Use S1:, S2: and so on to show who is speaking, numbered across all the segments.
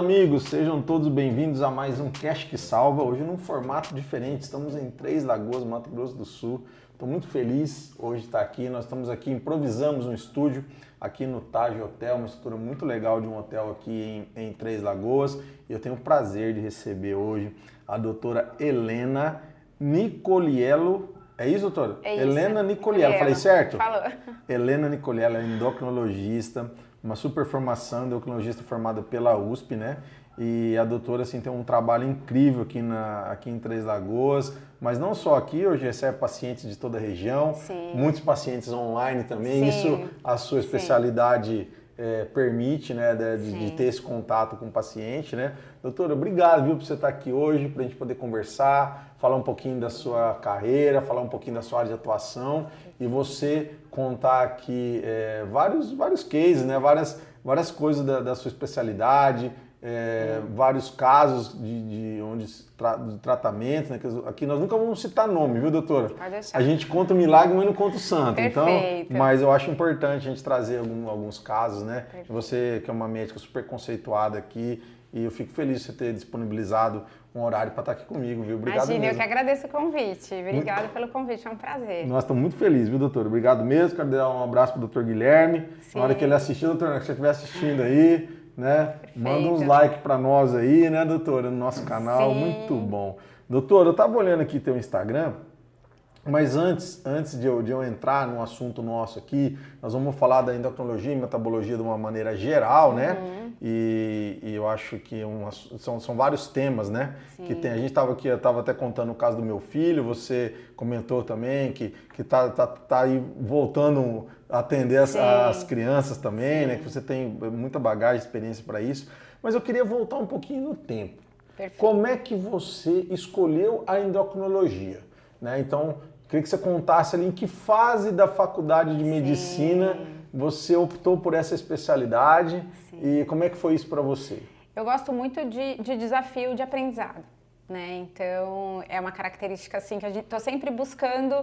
S1: amigos, sejam todos bem-vindos a mais um Cash que Salva, hoje num formato diferente, estamos em Três Lagoas, Mato Grosso do Sul. Estou muito feliz hoje de estar aqui, nós estamos aqui, improvisamos um estúdio aqui no Taj Hotel, uma estrutura muito legal de um hotel aqui em Três Lagoas. E eu tenho o prazer de receber hoje a doutora Helena Nicoliello. É isso, doutora?
S2: É isso.
S1: Helena Nicoliello, falei certo?
S2: Falou.
S1: Helena Nicoliello é endocrinologista, uma super formação, endocrinologista formada pela USP, né? E a doutora assim, tem um trabalho incrível aqui em Três Lagoas, mas não só aqui, hoje recebe pacientes de toda a região,
S2: Sim.
S1: muitos pacientes online também,
S2: Sim.
S1: isso a sua especialidade permite, né, de ter esse contato com o paciente, né? Doutora, obrigado, viu, por você estar aqui hoje, para a gente poder conversar, falar um pouquinho da sua carreira, falar um pouquinho da sua área de atuação e você contar aqui vários cases, né, várias coisas da sua especialidade, vários casos de tratamento, né? Aqui nós nunca vamos citar nome, viu, doutora?
S2: Pode deixar.
S1: A gente conta o milagre, mas não conta o santo.
S2: Perfeito.
S1: Então, mas eu acho importante a gente trazer alguns casos, né?
S2: Perfeito.
S1: Você que é uma médica super conceituada aqui, e eu fico feliz de você ter disponibilizado um horário para estar aqui comigo, viu? Obrigado
S2: Imagina,
S1: mesmo.
S2: eu que agradeço o convite. Obrigada pelo convite, é um prazer.
S1: Nós estamos muito felizes, viu, doutor? Obrigado mesmo. Quero dar um abraço para o doutor Guilherme.
S2: Sim.
S1: Na hora que ele assistir, doutor, que você estiver assistindo aí, né?
S2: Perfeito.
S1: Manda uns likes para nós aí, né, doutora, no nosso canal.
S2: Sim.
S1: Muito bom. Doutor, eu estava olhando aqui teu Instagram, mas antes de eu entrar no assunto nosso aqui, nós vamos falar da endocrinologia e metabologia de uma maneira geral, né? E eu acho que são vários temas, né?
S2: Sim.
S1: Que tem. A gente estava aqui, eu estava até contando o caso do meu filho, você comentou também que tá aí voltando a atender as crianças também, né? Que você tem muita bagagem, experiência para isso. Mas eu queria voltar um pouquinho no tempo.
S2: Perfeito.
S1: Como é que você escolheu a endocrinologia? Né? Então, queria que você contasse ali em que fase da faculdade de medicina você optou por essa especialidade. Sim. E como é que foi isso para você?
S2: Eu gosto muito de desafio de aprendizado, né? Então, é uma característica assim que a gente tô sempre buscando.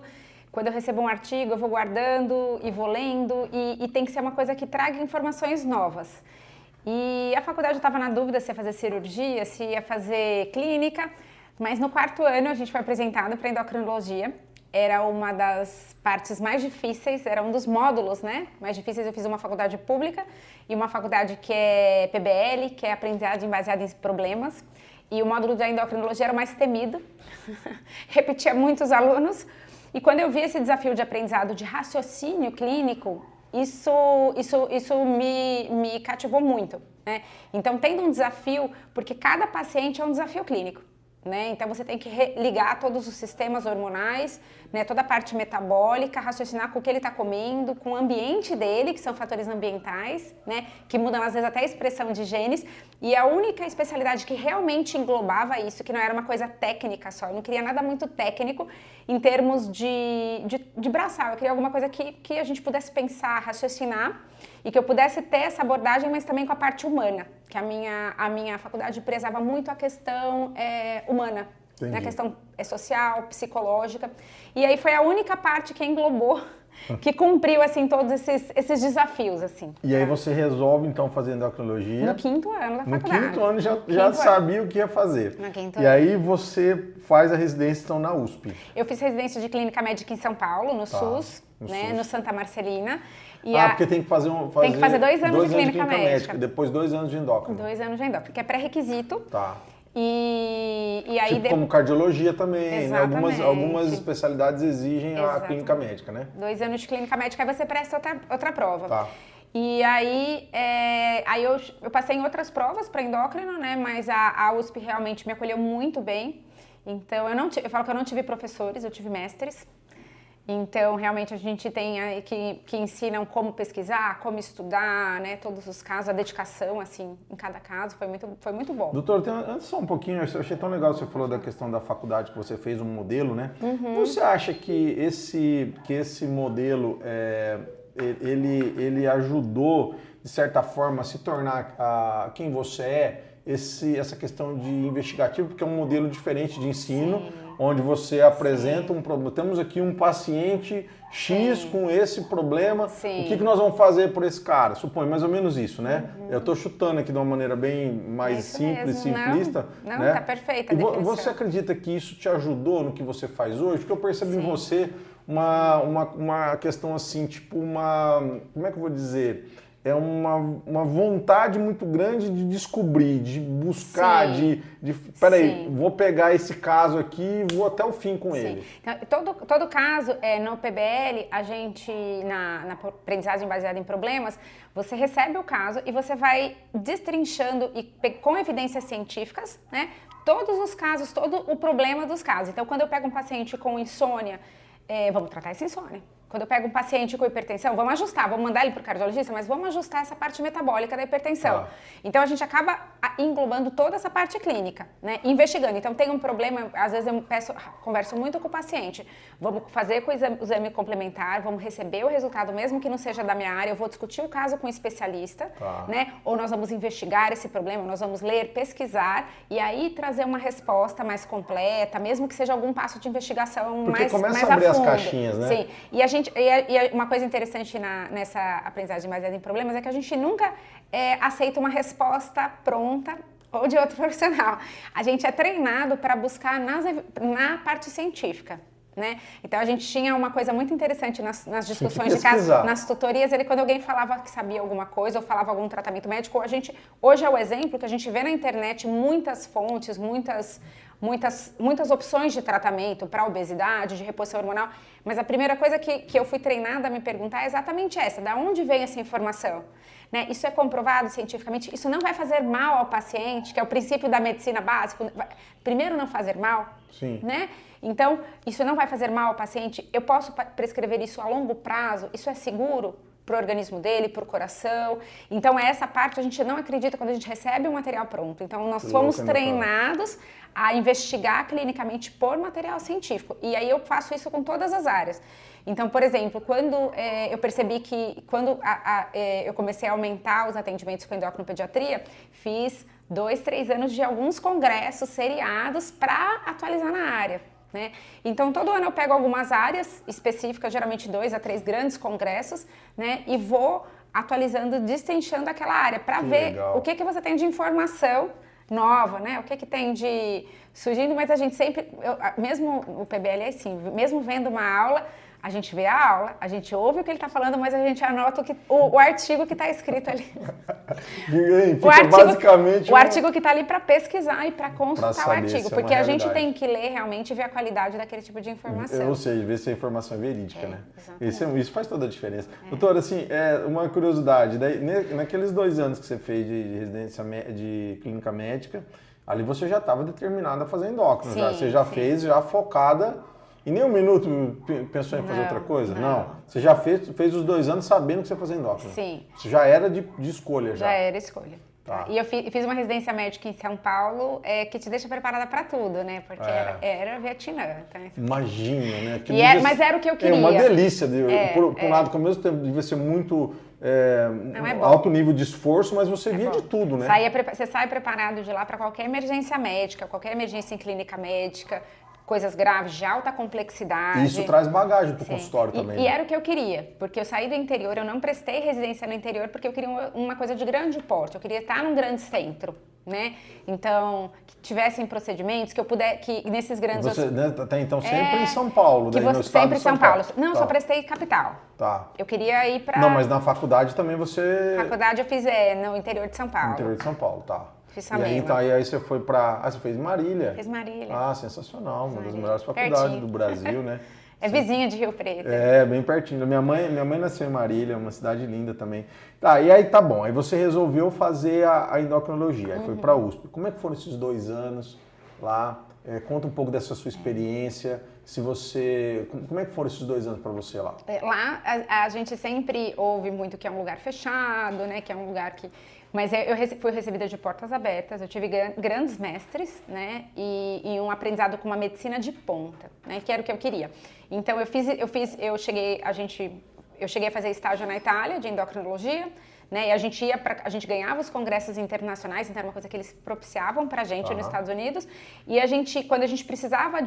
S2: Quando eu recebo um artigo, eu vou guardando e vou lendo e tem que ser uma coisa que traga informações novas. E a faculdade eu estava na dúvida se ia fazer cirurgia, se ia fazer clínica, mas no quarto ano a gente foi apresentado para endocrinologia. Era uma das partes mais difíceis, era um dos módulos, né, mais difíceis. Eu fiz uma faculdade pública e uma faculdade que é PBL, que é aprendizagem baseada em problemas. E o módulo da endocrinologia era o mais temido, repetia muitos alunos. E quando eu vi esse desafio de aprendizado de raciocínio clínico, isso me cativou muito, né? Então, tendo um desafio, porque cada paciente é um desafio clínico, né? Então, você tem que ligar todos os sistemas hormonais, né? Toda a parte metabólica, raciocinar com o que ele está comendo, com o ambiente dele, que são fatores ambientais, né? Que mudam, às vezes, até a expressão de genes. E a única especialidade que realmente englobava isso, que não era uma coisa técnica só, eu não queria nada muito técnico em termos de braçal. Eu queria alguma coisa que a gente pudesse pensar, raciocinar e que eu pudesse ter essa abordagem, mas também com a parte humana, que a minha faculdade prezava muito a questão humana, né? A questão social, psicológica. E aí foi a única parte que englobou, que cumpriu assim todos esses desafios, assim.
S1: E aí você resolve então fazer endocrinologia.
S2: No quinto ano da faculdade.
S1: No quinto ano já sabia o que ia fazer.
S2: No quinto
S1: e
S2: ano.
S1: aí você faz a residência então na USP.
S2: Eu fiz residência de clínica médica em São Paulo, no SUS, né, no Santa Marcelina. E
S1: porque tem que fazer
S2: tem que fazer 2 anos de clínica médica.
S1: Depois 2 anos de endócrino.
S2: 2 anos de endócrino, que é pré-requisito.
S1: Tá.
S2: E aí
S1: tipo como cardiologia também, né?
S2: Exatamente.
S1: Algumas especialidades exigem a clínica médica, né?
S2: 2 anos de clínica médica, aí você presta outra prova.
S1: Tá.
S2: E aí, eu passei em outras provas para endócrino, né? Mas a USP realmente me acolheu muito bem. Então, eu falo que eu não tive professores, eu tive mestres. Então, realmente, a gente tem que ensinam como pesquisar, como estudar, né? Todos os casos, a dedicação, assim, em cada caso, foi muito bom.
S1: Doutor, antes só um pouquinho, eu achei tão legal, você falou da questão da faculdade, que você fez um modelo, né? Você acha que esse modelo, ele ajudou, de certa forma, a se tornar quem você é? essa questão de investigativo, porque é um modelo diferente de ensino, onde você apresenta um problema. Temos aqui um paciente X com esse problema, o que nós vamos fazer por esse cara? Supõe mais ou menos isso, né? Eu estou chutando aqui de uma maneira bem mais simples, simplista.
S2: Não,
S1: né?
S2: Tá perfeita a
S1: E
S2: definição.
S1: você acredita que isso te ajudou no que você faz hoje? Porque eu percebo em você uma questão assim, tipo como é que eu vou dizer? É uma vontade muito grande de descobrir, de buscar, peraí, vou pegar esse caso aqui e vou até o fim com ele.
S2: Então, todo caso, no PBL, a gente, na aprendizagem baseada em problemas, você recebe o caso e você vai destrinchando e com evidências científicas, né, todos os casos, todo o problema dos casos. Então, quando eu pego um paciente com insônia, vamos tratar essa insônia. Quando eu pego um paciente com hipertensão, vamos ajustar, vamos mandar ele para o cardiologista, mas vamos ajustar essa parte metabólica da hipertensão. Então, a gente acaba englobando toda essa parte clínica, né? Investigando. Então, tem um problema, às vezes eu converso muito com o paciente, vamos fazer com o exame complementar, vamos receber o resultado, mesmo que não seja da minha área, eu vou discutir o caso com um especialista, né? Ou nós vamos investigar esse problema, nós vamos ler, pesquisar, e aí trazer uma resposta mais completa, mesmo que seja algum passo de investigação mais a fundo.
S1: Porque começa a abrir as caixinhas, né?
S2: Sim, e uma coisa interessante nessa aprendizagem baseada em problemas é que a gente nunca aceita uma resposta pronta ou de outro profissional. A gente é treinado para buscar na parte científica. Né? Então a gente tinha uma coisa muito interessante nas discussões de caso, nas tutorias, quando alguém falava que sabia alguma coisa ou falava algum tratamento médico, hoje é o exemplo que a gente vê na internet muitas fontes, muitas opções de tratamento para obesidade, de reposição hormonal, mas a primeira coisa que eu fui treinada a me perguntar é exatamente essa: da onde vem essa informação? Né? Isso é comprovado cientificamente? Isso não vai fazer mal ao paciente, que é o princípio da medicina básica? Primeiro, não fazer mal, né? Então, isso não vai fazer mal ao paciente? Eu posso prescrever isso a longo prazo? Isso é seguro para o organismo dele, para o coração? Então, essa parte a gente não acredita quando a gente recebe um material pronto. Então, nós fomos treinados a investigar clinicamente por material científico. E aí eu faço isso com todas as áreas. Então, por exemplo, quando eu percebi que, quando eu comecei a aumentar os atendimentos com endocrinopediatria, fiz 2, 3 anos de alguns congressos seriados para atualizar na área. Né? Então, todo ano eu pego algumas áreas específicas, geralmente 2 a 3 grandes congressos, né? E vou atualizando, destrinchando aquela área para ver o que você tem de informação nova, né? O que tem de surgindo, mas a gente sempre, mesmo o PBL é assim, mesmo vendo uma aula, a gente vê a aula, a gente ouve o que ele está falando, mas a gente anota o artigo que está escrito ali. O artigo que está ali para pesquisar e para consultar o artigo, porque a gente tem que ler realmente e ver a qualidade daquele tipo de informação.
S1: Ou seja, ver se a informação é verídica, né? Isso faz toda a diferença. Doutora, assim, uma curiosidade, naqueles 2 anos que você fez de residência de clínica médica, ali você já estava determinada a fazer endócrino, você já fez, já focada. Em nenhum minuto pensou em fazer outra coisa? Não. Você já fez os 2 anos sabendo que você ia fazer endócrino?
S2: Sim.
S1: Isso já era de escolha?
S2: Já era escolha. Tá. E eu fiz uma residência médica em São Paulo que te deixa preparada para tudo, né? Porque era Vietnã. Tá?
S1: Imagina, né?
S2: Mas era o que eu queria.
S1: É uma delícia. Por um lado, que ao mesmo tempo devia ser muito alto nível de esforço, mas você via de tudo, né?
S2: Você sai preparado de lá para qualquer emergência médica, qualquer emergência em clínica médica, coisas graves de alta complexidade.
S1: Isso traz bagagem para o consultório também.
S2: E era o que eu queria, porque eu saí do interior, eu não prestei residência no interior porque eu queria uma coisa de grande porte, eu queria estar num grande centro, né? Então, que tivessem procedimentos, que eu pudesse, que nesses grandes...
S1: Você, né, até então sempre em São Paulo, daí no estado
S2: sempre
S1: de São
S2: Paulo.
S1: Paulo.
S2: Não, só prestei capital.
S1: Tá.
S2: Eu queria ir para...
S1: Não, mas na faculdade também você...
S2: Faculdade eu fiz no interior de São Paulo.
S1: No interior de São Paulo, tá.
S2: Fiz
S1: e aí você foi pra... você fez Marília?
S2: Fiz Marília.
S1: Ah, sensacional. Uma das melhores faculdades do Brasil, né?
S2: Vizinha de Rio Preto.
S1: Bem pertinho. Minha mãe nasceu em Marília, uma cidade linda também. Tá, e aí tá bom. Aí você resolveu fazer a endocrinologia. Aí foi pra USP. Como é que foram esses 2 anos lá? Conta um pouco dessa sua experiência. Como é que foram esses 2 anos para você lá?
S2: Lá a gente sempre ouve muito que é um lugar fechado, né? Que é um lugar que... Mas eu fui recebida de portas abertas, eu tive grandes mestres, né? E um aprendizado com uma medicina de ponta, né? Que era o que eu queria. Então eu cheguei a fazer estágio na Itália de endocrinologia, né? E a gente ganhava os congressos internacionais, então era uma coisa que eles propiciavam pra gente nos Estados Unidos. E quando a gente precisava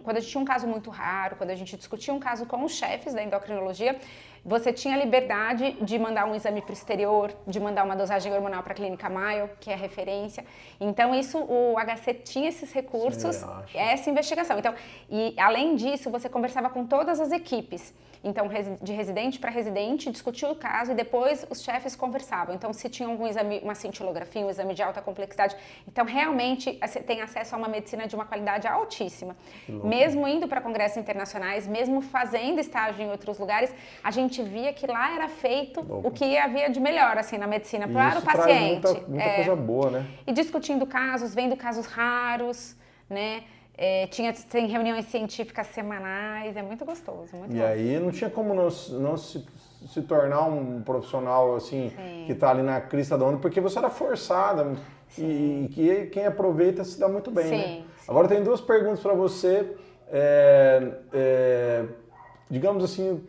S2: quando a gente tinha um caso muito raro, quando a gente discutia um caso com os chefes da endocrinologia, você tinha liberdade de mandar um exame para o exterior, de mandar uma dosagem hormonal para a Clínica Mayo, que é a referência. Então, o HC tinha esses recursos, essa investigação. Então, e além disso, você conversava com todas as equipes. Então, de residente para residente, discutia o caso e depois os chefes conversavam. Então, se tinha algum exame, uma cintilografia, um exame de alta complexidade. Então, realmente, você tem acesso a uma medicina de uma qualidade altíssima. Mesmo indo para congressos internacionais, mesmo fazendo estágio em outros lugares, a gente via que lá era feito o que havia de melhor, assim, na medicina para o paciente.
S1: Traz muita coisa boa, né?
S2: E discutindo casos, vendo casos raros, né? Tem reuniões científicas semanais, é muito gostoso, muito bom.
S1: Aí não tinha como não se tornar um profissional assim, que está ali na crista da onda, porque você era forçada e que quem aproveita se dá muito bem, né? Agora tem duas perguntas para você, digamos assim,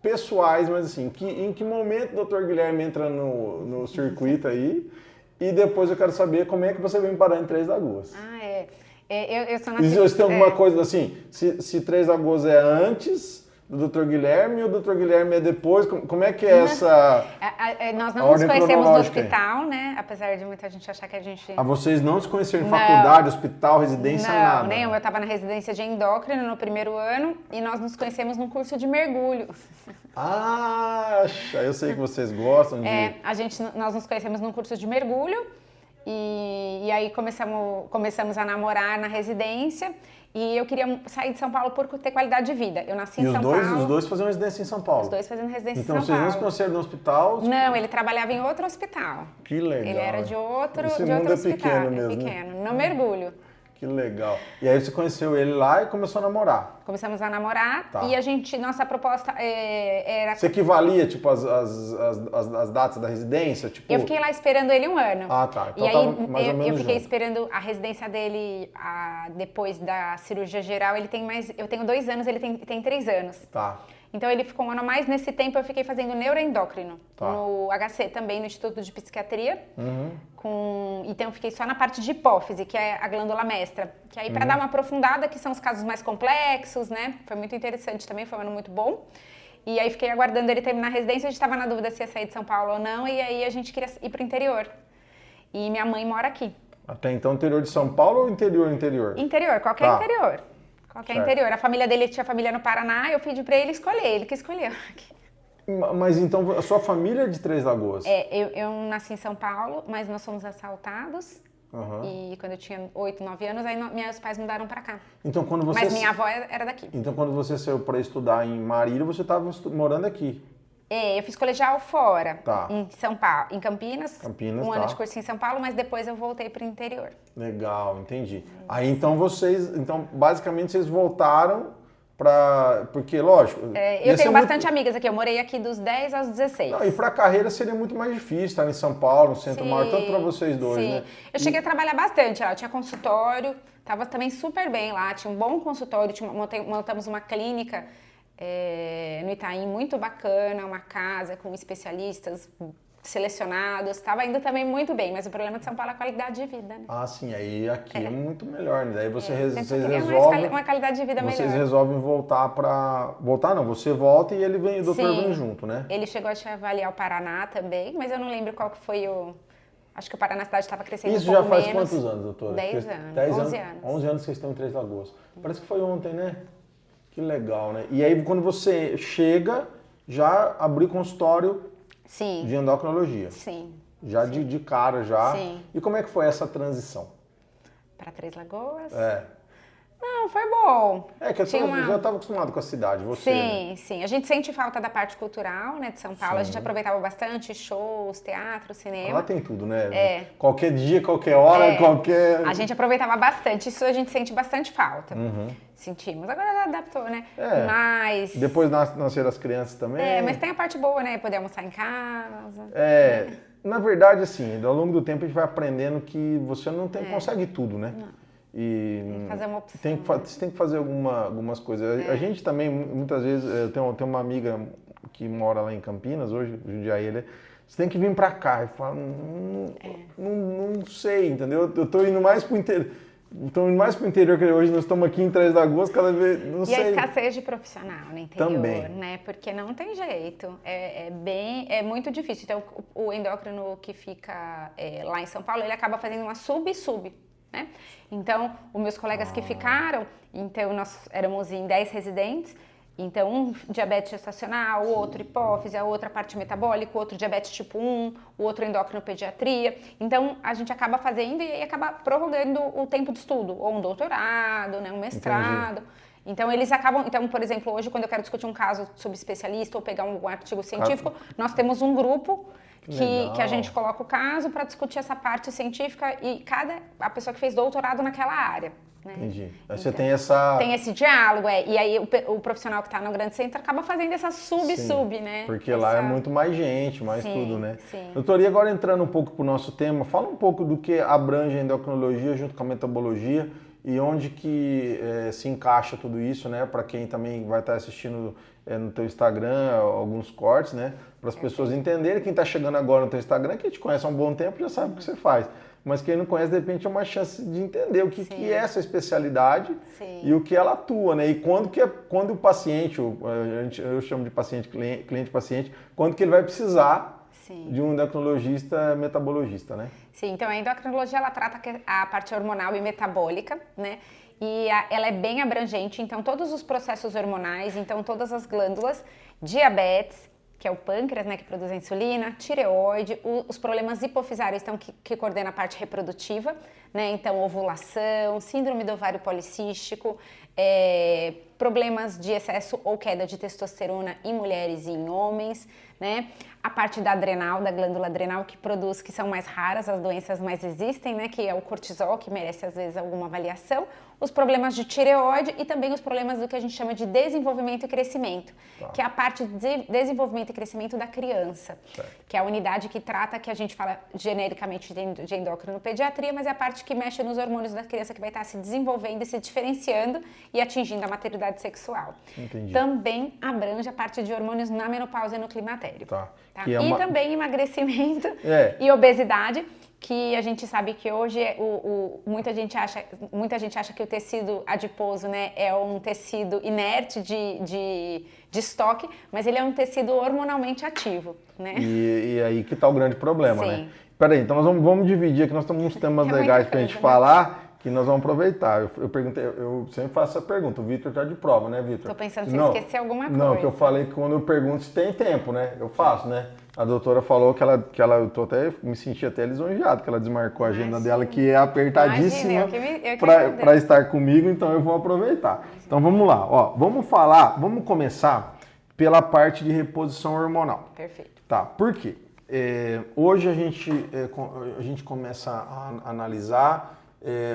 S1: pessoais, mas assim, em que momento o Dr. Guilherme entra no circuito aí? E depois eu quero saber como é que você vem parar em Três Lagoas.
S2: Eu sou
S1: E se tem alguma coisa assim, se Três Lagoas é antes do Dr. Guilherme e o Dr. Guilherme é depois, como é que é essa
S2: nós não nos conhecemos no hospital, né? Apesar de muita gente achar que a gente...
S1: vocês não se conheceram em faculdade, hospital, residência, nada?
S2: Não, eu estava na residência de endócrino no primeiro ano e nós nos conhecemos num curso de mergulho.
S1: Eu sei que vocês gostam de...
S2: Nós nos conhecemos num curso de mergulho e aí começamos a namorar na residência e eu queria sair de São Paulo por ter qualidade de vida. Eu nasci em São Paulo.
S1: Os dois faziam residência em São Paulo?
S2: Os dois fazendo residência em São
S1: Paulo.
S2: Paulo.
S1: Então vocês não se conheceram no hospital?
S2: Não, ele trabalhava em outro hospital.
S1: Que legal.
S2: Ele era de outro
S1: Esse
S2: de
S1: mundo
S2: outro
S1: é
S2: hospital.
S1: pequeno mesmo.
S2: Pequeno, no mergulho.
S1: Que legal. E aí você conheceu ele lá e começou a namorar?
S2: Começamos a namorar e nossa proposta era...
S1: Você equivalia, tipo, as datas da residência? Tipo...
S2: Eu fiquei lá esperando ele um ano.
S1: Então
S2: e aí
S1: mais ou menos
S2: eu fiquei
S1: junto.
S2: esperando a residência dele depois da cirurgia geral. Eu tenho 2 anos, ele tem 3 anos. Então ele ficou um ano a mais. Nesse tempo eu fiquei fazendo neuroendócrino no HC também, no Instituto de Psiquiatria. Então eu fiquei só na parte de hipófise, que é a glândula mestra. Que aí para dar uma aprofundada, que são os casos mais complexos, né? Foi muito interessante também, foi um ano muito bom. E aí fiquei aguardando ele terminar a residência, a gente estava na dúvida se ia sair de São Paulo ou não, e aí a gente queria ir para o interior. E minha mãe mora aqui.
S1: Até então interior de São Paulo ou interior?
S2: Interior, qualquer interior. Qualquer interior. A família dele tinha família no Paraná, eu pedi para ele escolher, ele que escolheu.
S1: Mas então a sua família é de Três Lagoas?
S2: Eu nasci em São Paulo, mas nós fomos assaltados. E quando eu tinha 8, 9 anos, aí meus pais mudaram para cá.
S1: Então,
S2: mas minha avó era daqui.
S1: Então quando você saiu para estudar em Marília, você estava morando aqui?
S2: Eu fiz colegial fora, em São Paulo, em Campinas, um ano de curso em São Paulo, mas depois eu voltei para o interior.
S1: Legal, entendi. Aí então basicamente vocês voltaram porque, lógico...
S2: eu tenho bastante amigas aqui, eu morei aqui dos 10 aos 16.
S1: E para a carreira seria muito mais difícil estar em São Paulo, no centro maior, tanto para vocês dois, né?
S2: Eu cheguei a trabalhar bastante lá, eu tinha consultório, estava também super bem lá, tinha um bom consultório, montamos uma clínica no Itaim muito bacana, uma casa com especialistas selecionados, estava indo também muito bem, mas o problema de São Paulo é a qualidade de vida, né?
S1: Sim, aí aqui é muito melhor, né? Daí vocês
S2: resolvem... uma qualidade de vida melhor.
S1: Vocês resolvem voltar para... Voltar não, você volta e o doutor vem junto, né?
S2: Ele chegou a avaliar o Paraná também, mas eu não lembro qual que foi Acho que o Paraná cidade estava crescendo
S1: Isso
S2: um pouco
S1: já faz
S2: menos.
S1: quantos anos, doutora?
S2: 10 anos, 11 anos.
S1: 11 anos que vocês estão em Três Lagoas. Parece que foi ontem, né? Que legal, né? E aí quando você chega, já abriu consultório de endocrinologia.
S2: Sim.
S1: Já de cara, já.
S2: Sim.
S1: E como é que foi essa transição?
S2: Para Três Lagoas?
S1: Não,
S2: foi bom.
S1: Que eu já estava acostumado com a cidade, você.
S2: Sim, sim. A gente sente falta da parte cultural, né, de São Paulo. A gente aproveitava bastante shows, teatro, cinema.
S1: Lá tem tudo, né? Qualquer dia, qualquer hora, qualquer...
S2: A gente aproveitava bastante. Isso a gente sente bastante falta. Sentimos. Agora já adaptou, né? Mas...
S1: Depois nasceram as crianças também.
S2: Mas tem a parte boa, né? Poder almoçar em casa.
S1: Na verdade, assim, ao longo do tempo a gente vai aprendendo que você não consegue tudo, né?
S2: Não.
S1: E
S2: tem que fazer uma opção.
S1: Você tem que fazer algumas coisas. A gente também, muitas vezes, eu tenho uma amiga que mora lá em Campinas, hoje, Jundiaí, Você tem que vir para cá. Eu falo, não sei, entendeu? Eu tô indo mais pro interior. Então, mais para o interior, que hoje nós estamos aqui em Três Lagoas, cada vez, não sei.
S2: E a escassez de profissional no interior,
S1: também,
S2: né? Porque não tem jeito, é muito difícil. Então, o endócrino que fica lá em São Paulo, ele acaba fazendo uma sub, né? Então, os meus colegas que ficaram, então nós éramos em 10 residentes, então um diabetes gestacional, o outro hipófise, a outra parte metabólica, o outro diabetes tipo 1, o outro endócrino pediatria. Então a gente acaba fazendo e aí acaba prorrogando o tempo de estudo, ou um doutorado, né, um mestrado. Entendi. Então eles acabam, então por exemplo, hoje quando eu quero discutir um caso subespecialista ou pegar um artigo científico, nós temos um grupo que a gente coloca o caso para discutir essa parte científica e a pessoa que fez doutorado naquela área. Né?
S1: Entendi. Aí então, você tem essa...
S2: Tem esse diálogo, e aí o profissional que está no grande centro acaba fazendo essa sub, né?
S1: Porque lá é muito mais gente, mais tudo, né?
S2: Sim.
S1: Doutora, e agora entrando um pouco para o nosso tema, fala um pouco do que abrange a endocrinologia junto com a metabologia e onde que se encaixa tudo isso, né? Para quem também vai estar assistindo no teu Instagram, alguns cortes, né? Para as pessoas entenderem, quem está chegando agora no teu Instagram, que te conhece há um bom tempo, já sabe o que você faz. Mas quem não conhece, de repente, é uma chance de entender o que é essa especialidade e o que ela atua, né? E quando o paciente, eu chamo de paciente, cliente-paciente, quando que ele vai precisar de um endocrinologista metabologista, né?
S2: Sim, então a endocrinologia, ela trata a parte hormonal e metabólica, né? E ela é bem abrangente, então todos os processos hormonais, então todas as glândulas, diabetes, que é o pâncreas, né, que produz a insulina, tireoide, os problemas hipofisários, então, que coordena a parte reprodutiva, né, então ovulação, síndrome do ovário policístico, problemas de excesso ou queda de testosterona em mulheres e em homens, né, a parte da adrenal, da glândula adrenal que produz, que são mais raras, as doenças mais existem, né, que é o cortisol, que merece às vezes alguma avaliação, os problemas de tireoide e também os problemas do que a gente chama de desenvolvimento e crescimento, que é a parte de desenvolvimento e crescimento da criança, que é a unidade que trata, que a gente fala genericamente de endocrinopediatria, mas é a parte que mexe nos hormônios da criança que vai estar se desenvolvendo e se diferenciando e atingindo a maturidade sexual.
S1: Entendi.
S2: Também abrange a parte de hormônios na menopausa e no climatério.
S1: Tá.
S2: E também emagrecimento e obesidade, que a gente sabe que hoje muita gente acha que o tecido adiposo, né, é um tecido inerte de estoque, mas ele é um tecido hormonalmente ativo, né?
S1: E aí que está o grande problema, né? Peraí, então nós vamos dividir aqui, nós temos uns temas legais para a gente falar, que nós vamos aproveitar. Eu sempre faço essa pergunta, o Vitor está de prova, né, Vitor?
S2: Tô pensando se esquecer alguma coisa.
S1: Não, que eu falei que quando eu pergunto se tem tempo, né? Eu faço, né? A doutora falou que eu me senti até lisonjeado, que ela desmarcou a agenda dela, que é apertadíssima para estar comigo, então eu vou aproveitar. Então vamos lá, ó, vamos começar pela parte de reposição hormonal.
S2: Perfeito.
S1: Tá, por quê? Hoje a gente começa a analisar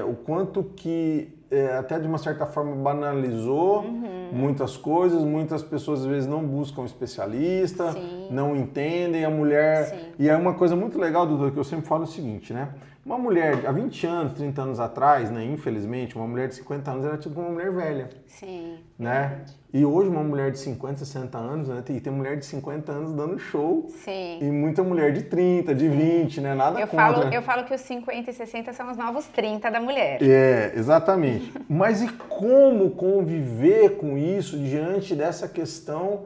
S1: o quanto que até de uma certa forma banalizou muitas coisas, muitas pessoas às vezes não buscam um especialista, não entendem a mulher. E é uma coisa muito legal, doutor, que eu sempre falo o seguinte, né? Uma mulher há 20 anos, 30 anos atrás, né, infelizmente, uma mulher de 50 anos era tipo uma mulher velha.
S2: Sim.
S1: Né? E hoje uma mulher de 50, 60 anos, né? Tem mulher de 50 anos dando show.
S2: Sim.
S1: E muita mulher de 30, de 20, né? Nada contra.
S2: Eu falo que os 50 e 60 são os novos 30 da mulher.
S1: Exatamente. Mas e como conviver com isso diante dessa questão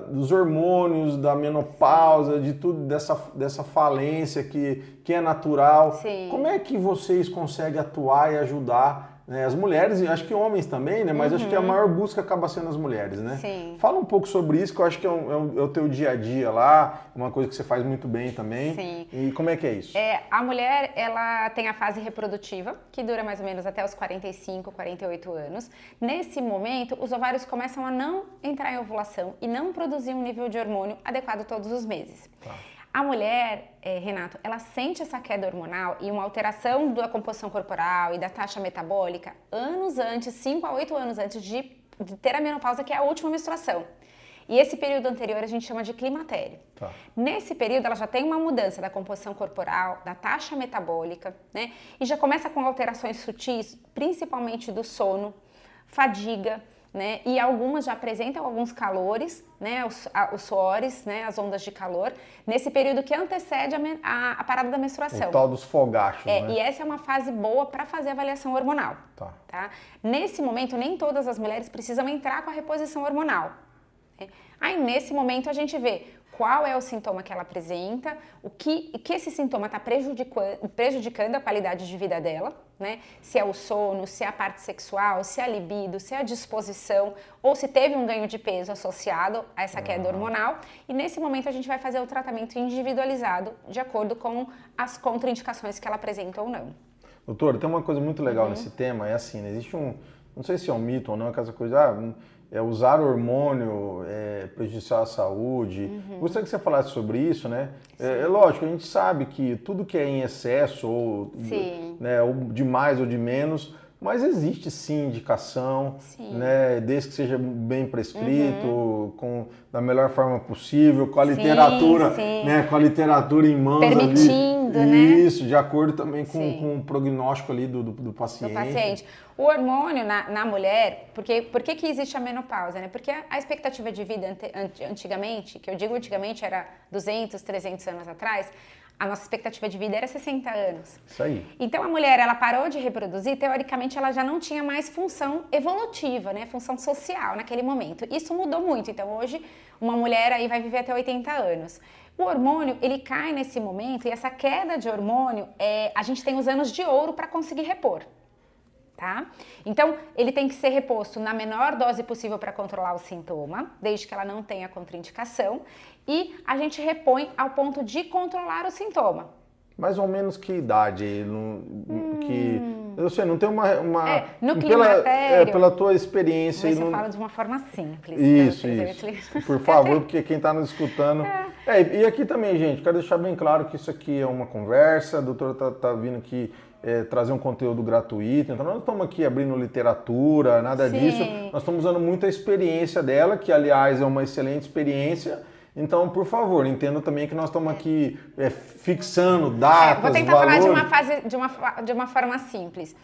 S1: dos hormônios, da menopausa, de tudo, dessa falência que é natural?
S2: Sim.
S1: Como é que vocês conseguem atuar e ajudar, né, as mulheres, e acho que homens também, né? Mas acho que a maior busca acaba sendo as mulheres, né?
S2: Sim.
S1: Fala um pouco sobre isso, que eu acho que é o teu dia a dia lá, uma coisa que você faz muito bem também.
S2: Sim.
S1: E como é que é isso?
S2: A mulher, ela tem a fase reprodutiva, que dura mais ou menos até os 45, 48 anos. Nesse momento, os ovários começam a não entrar em ovulação e não produzir um nível de hormônio adequado todos os meses. Tá. A mulher, Renato, ela sente essa queda hormonal e uma alteração da composição corporal e da taxa metabólica anos antes, 5 a 8 anos antes de ter a menopausa, que é a última menstruação. E esse período anterior a gente chama de climatério. Tá. Nesse período ela já tem uma mudança da composição corporal, da taxa metabólica, né? E já começa com alterações sutis, principalmente do sono, fadiga, né? E algumas já apresentam alguns calores, né? Os suores, né? As ondas de calor, nesse período que antecede a parada da menstruação.
S1: O tal dos fogachos, né?
S2: E essa é uma fase boa para fazer avaliação hormonal. Tá? Nesse momento, nem todas as mulheres precisam entrar com a reposição hormonal. Né? Aí, nesse momento, a gente vê qual é o sintoma que ela apresenta, o que esse sintoma está prejudicando a qualidade de vida dela, né? Se é o sono, se é a parte sexual, se é a libido, se é a disposição, ou se teve um ganho de peso associado a essa queda hormonal. E nesse momento a gente vai fazer o tratamento individualizado de acordo com as contraindicações que ela apresenta ou não.
S1: Doutora, tem uma coisa muito legal nesse tema, é assim, né? Existe não sei se é um mito ou não, aquela coisa, usar hormônio prejudicial à saúde. Gostaria que você falasse sobre isso, né? É lógico, a gente sabe que tudo que é em excesso, ou de mais ou de menos, mas existe sim indicação, né? Desde que seja bem prescrito, da melhor forma possível, com a literatura, né? Com a literatura em mãos.
S2: Permitindo,
S1: ali.
S2: né?
S1: Isso, de acordo também com o prognóstico ali do paciente.
S2: O hormônio na mulher, por que existe a menopausa, né? Porque a expectativa de vida antigamente, que eu digo antigamente era 200, 300 anos atrás, a nossa expectativa de vida era 60 anos.
S1: Isso aí.
S2: Então a mulher, ela parou de reproduzir, teoricamente ela já não tinha mais função evolutiva, né? Função social naquele momento. Isso mudou muito. Então hoje uma mulher aí vai viver até 80 anos. O hormônio, ele cai nesse momento e essa queda de hormônio, a gente tem os anos de ouro para conseguir repor. Tá? Então, ele tem que ser reposto na menor dose possível para controlar o sintoma, desde que ela não tenha contraindicação, e a gente repõe ao ponto de controlar o sintoma.
S1: Mais ou menos que idade? Eu sei, não tem uma
S2: no climatério,
S1: pela tua experiência.
S2: Mas você fala de uma forma simples.
S1: Isso. Por favor, porque quem está nos escutando... E aqui também, gente, quero deixar bem claro que isso aqui é uma conversa, a doutora tá vindo aqui trazer um conteúdo gratuito, então nós não estamos aqui abrindo literatura, nada disso, nós estamos usando muito a experiência dela, que aliás é uma excelente experiência. Então, por favor, entenda também que nós estamos aqui fixando datas,
S2: vou tentar
S1: valores.
S2: falar de uma forma simples.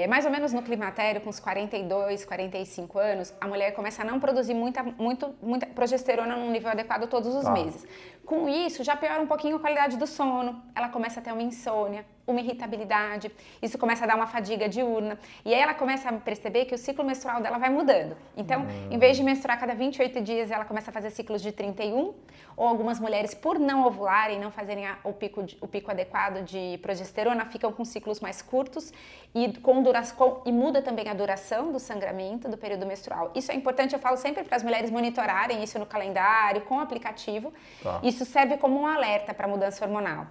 S2: Mais ou menos no climatério, com uns 42, 45 anos, a mulher começa a não produzir muita progesterona num nível adequado todos os meses. Com isso, já piora um pouquinho a qualidade do sono, ela começa a ter uma insônia, uma irritabilidade, isso começa a dar uma fadiga diurna, e aí ela começa a perceber que o ciclo menstrual dela vai mudando. Então, em vez de menstruar cada 28 dias, ela começa a fazer ciclos de 31, ou algumas mulheres, por não ovularem, não fazerem o pico adequado de progesterona, ficam com ciclos mais curtos e muda também a duração do sangramento do período menstrual. Isso é importante, eu falo sempre para as mulheres monitorarem isso no calendário, com o aplicativo. Isso serve como um alerta para a mudança hormonal.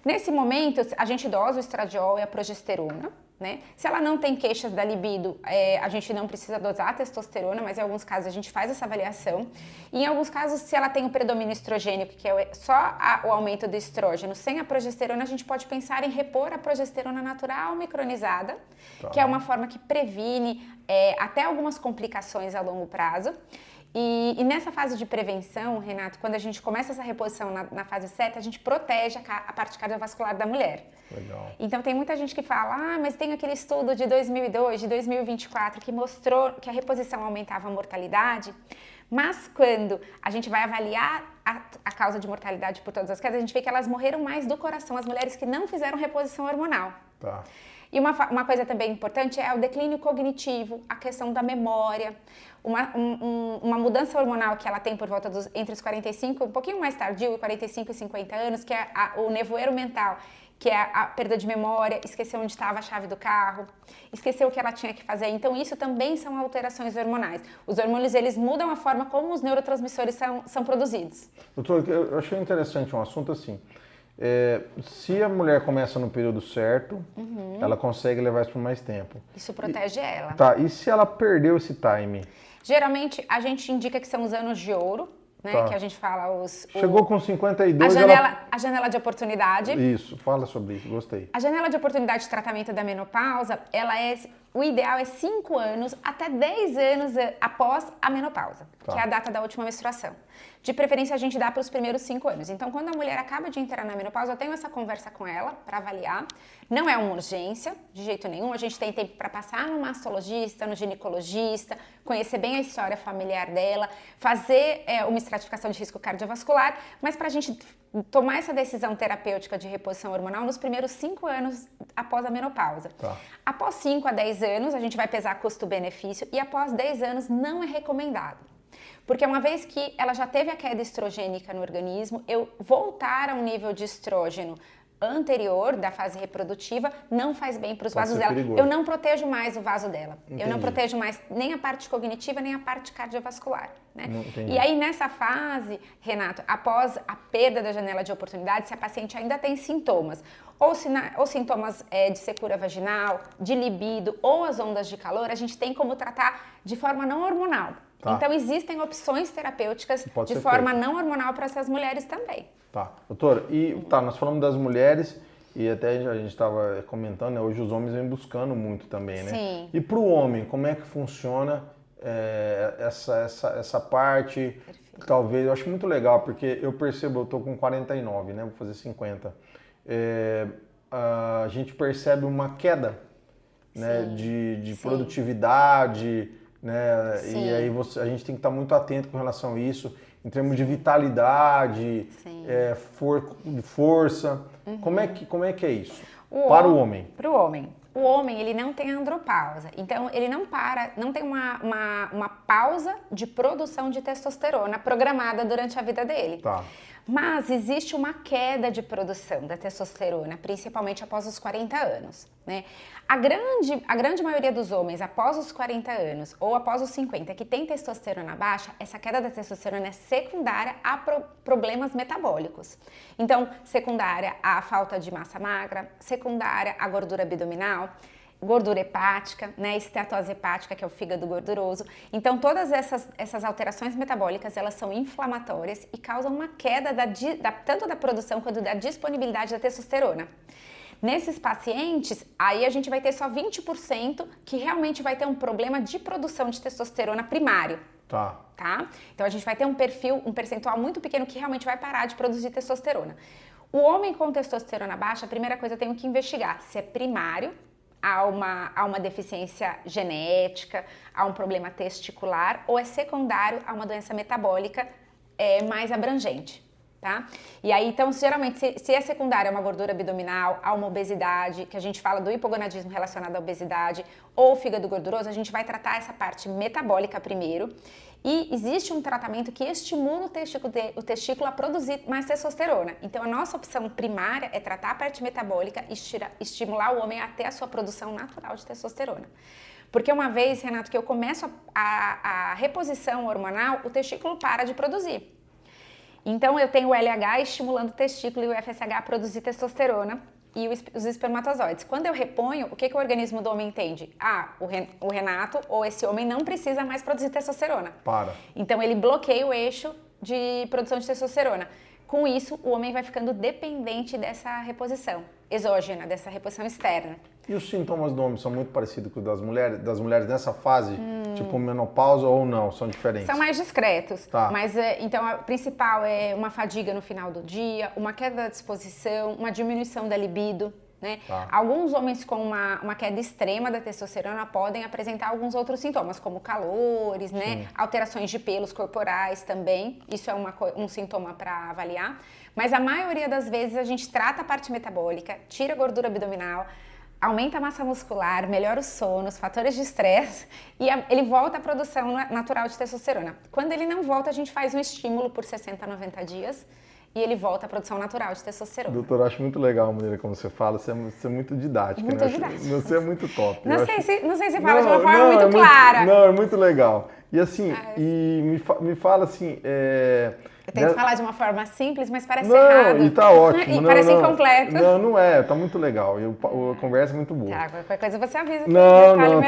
S2: Nesse momento, a gente dosa o estradiol e a progesterona, né? Se ela não tem queixas da libido, a gente não precisa dosar a testosterona, mas em alguns casos a gente faz essa avaliação. E em alguns casos, se ela tem o predomínio estrogênico, que é só o aumento do estrógeno, sem a progesterona, a gente pode pensar em repor a progesterona natural micronizada, que é uma forma que previne até algumas complicações a longo prazo. E nessa fase de prevenção, Renato, quando a gente começa essa reposição na fase certa, a gente protege a parte cardiovascular da mulher.
S1: Legal.
S2: Então tem muita gente que fala, mas tem aquele estudo de 2002, de 2024, que mostrou que a reposição aumentava a mortalidade, mas quando a gente vai avaliar a causa de mortalidade por todas as quedas, a gente vê que elas morreram mais do coração, as mulheres que não fizeram reposição hormonal. E uma coisa também importante é o declínio cognitivo, a questão da memória, uma mudança hormonal que ela tem por volta entre os 45, um pouquinho mais tardio, 45 e 50 anos, que é o nevoeiro mental, que é a perda de memória, esqueceu onde estava a chave do carro, esqueceu o que ela tinha que fazer. Então isso também são alterações hormonais. Os hormônios, eles mudam a forma como os neurotransmissores são produzidos.
S1: Doutor, eu achei interessante um assunto assim. Se a mulher começa no período certo, ela consegue levar isso por mais tempo.
S2: Isso protege ela.
S1: E se ela perdeu esse time?
S2: Geralmente, a gente indica que são os anos de ouro, né? Que a gente fala
S1: Chegou com 52...
S2: A janela de oportunidade.
S1: Isso, fala sobre isso, gostei.
S2: A janela de oportunidade de tratamento da menopausa, ela é o ideal é 5 anos até 10 anos após a menopausa, que é a data da última menstruação. De preferência, a gente dá para os primeiros 5 anos. Então, quando a mulher acaba de entrar na menopausa, eu tenho essa conversa com ela para avaliar. Não é uma urgência, de jeito nenhum. A gente tem tempo para passar no mastologista, no ginecologista, conhecer bem a história familiar dela, fazer uma estratificação de risco cardiovascular, mas para a gente tomar essa decisão terapêutica de reposição hormonal nos primeiros 5 anos após a menopausa.
S1: Tá.
S2: Após 5 a 10 anos, a gente vai pesar custo-benefício e após 10 anos não é recomendado. Porque uma vez que ela já teve a queda estrogênica no organismo, eu voltar a um nível de estrógeno anterior da fase reprodutiva não faz bem para os vasos dela.
S1: Perigoso.
S2: Eu não protejo mais o vaso dela.
S1: Entendi.
S2: Eu não protejo mais nem a parte cognitiva, nem a parte cardiovascular. Né?
S1: Entendi.
S2: E aí, nessa fase, Renato, após a perda da janela de oportunidade, se a paciente ainda tem sintomas, ou sintomas de secura vaginal, de libido, ou as ondas de calor, a gente tem como tratar de forma não hormonal.
S1: Tá.
S2: Então, existem opções terapêuticas
S1: Pode
S2: de
S1: ser
S2: forma
S1: feito.
S2: não hormonal para essas mulheres também.
S1: Tá, doutora, nós falamos das mulheres e até a gente estava comentando, né, hoje os homens vêm buscando muito também, né?
S2: Sim.
S1: E para o homem, como é que funciona essa parte?
S2: Perfeito.
S1: Talvez, eu acho muito legal, porque eu percebo, eu estou com 49, né, vou fazer 50. A gente percebe uma queda, né, de produtividade, né?
S2: Sim.
S1: E aí a gente tem que estar muito atento com relação a isso, em termos de vitalidade, força.
S2: Uhum.
S1: Como é que é isso? Para o homem.
S2: Para o homem. O homem, ele não tem andropausa, então ele não tem uma pausa de produção de testosterona programada durante a vida dele.
S1: Tá.
S2: Mas existe uma queda de produção da testosterona, principalmente após os 40 anos, né? A grande maioria dos homens, após os 40 anos ou após os 50, que tem testosterona baixa, essa queda da testosterona é secundária a problemas metabólicos. Então, secundária à falta de massa magra, secundária à gordura abdominal, gordura hepática, né, esteatose hepática, que é o fígado gorduroso. Então, todas essas alterações metabólicas, elas são inflamatórias e causam uma queda tanto da produção quanto da disponibilidade da testosterona. Nesses pacientes, aí a gente vai ter só 20% que realmente vai ter um problema de produção de testosterona primário.
S1: Tá.
S2: Então, a gente vai ter um percentual muito pequeno que realmente vai parar de produzir testosterona. O homem com testosterona baixa, a primeira coisa eu tenho que investigar se é primário, há uma deficiência genética, há um problema testicular, ou é secundário a uma doença metabólica mais abrangente, tá? E aí, então, geralmente, se é secundário a uma gordura abdominal, a uma obesidade, que a gente fala do hipogonadismo relacionado à obesidade, ou fígado gorduroso, a gente vai tratar essa parte metabólica primeiro. E existe um tratamento que estimula o testículo a produzir mais testosterona. Então, a nossa opção primária é tratar a parte metabólica e estimular o homem a ter a sua produção natural de testosterona. Porque uma vez, Renato, que eu começo a reposição hormonal, o testículo para de produzir. Então, eu tenho o LH estimulando o testículo e o FSH a produzir testosterona e os espermatozoides. Quando eu reponho, o que o organismo do homem entende? O Renato ou esse homem não precisa mais produzir testosterona.
S1: Para.
S2: Então, ele bloqueia o eixo de produção de testosterona. Com isso, o homem vai ficando dependente dessa reposição exógena, dessa reposição externa.
S1: E os sintomas do homem são muito parecidos com os das mulheres nessa fase, tipo menopausa ou não? São diferentes?
S2: São mais discretos.
S1: Tá.
S2: Mas, então, a principal é uma fadiga no final do dia, uma queda da disposição, uma diminuição da libido, né?
S1: Tá.
S2: Alguns homens com uma queda extrema da testosterona podem apresentar alguns outros sintomas, como calores, né? Alterações de pelos corporais também. Isso é um sintoma para avaliar. Mas a maioria das vezes a gente trata a parte metabólica, tira a gordura abdominal, aumenta a massa muscular, melhora o sono, os fatores de estresse e ele volta à produção natural de testosterona. Quando ele não volta, a gente faz um estímulo por 60 a 90 dias e ele volta à produção natural de testosterona.
S1: Doutor, eu acho muito legal a maneira como você fala, você é muito didática.
S2: Muito
S1: né?
S2: didática.
S1: Você é muito top.
S2: Não sei se fala de uma forma muito clara.
S1: Não, é muito legal. E assim, me fala assim...
S2: Eu tento falar de uma forma simples, mas parece errado.
S1: E tá ótimo.
S2: E parece incompleto.
S1: Não é, tá muito legal. A conversa é muito boa.
S2: Tá, qualquer coisa você avisa.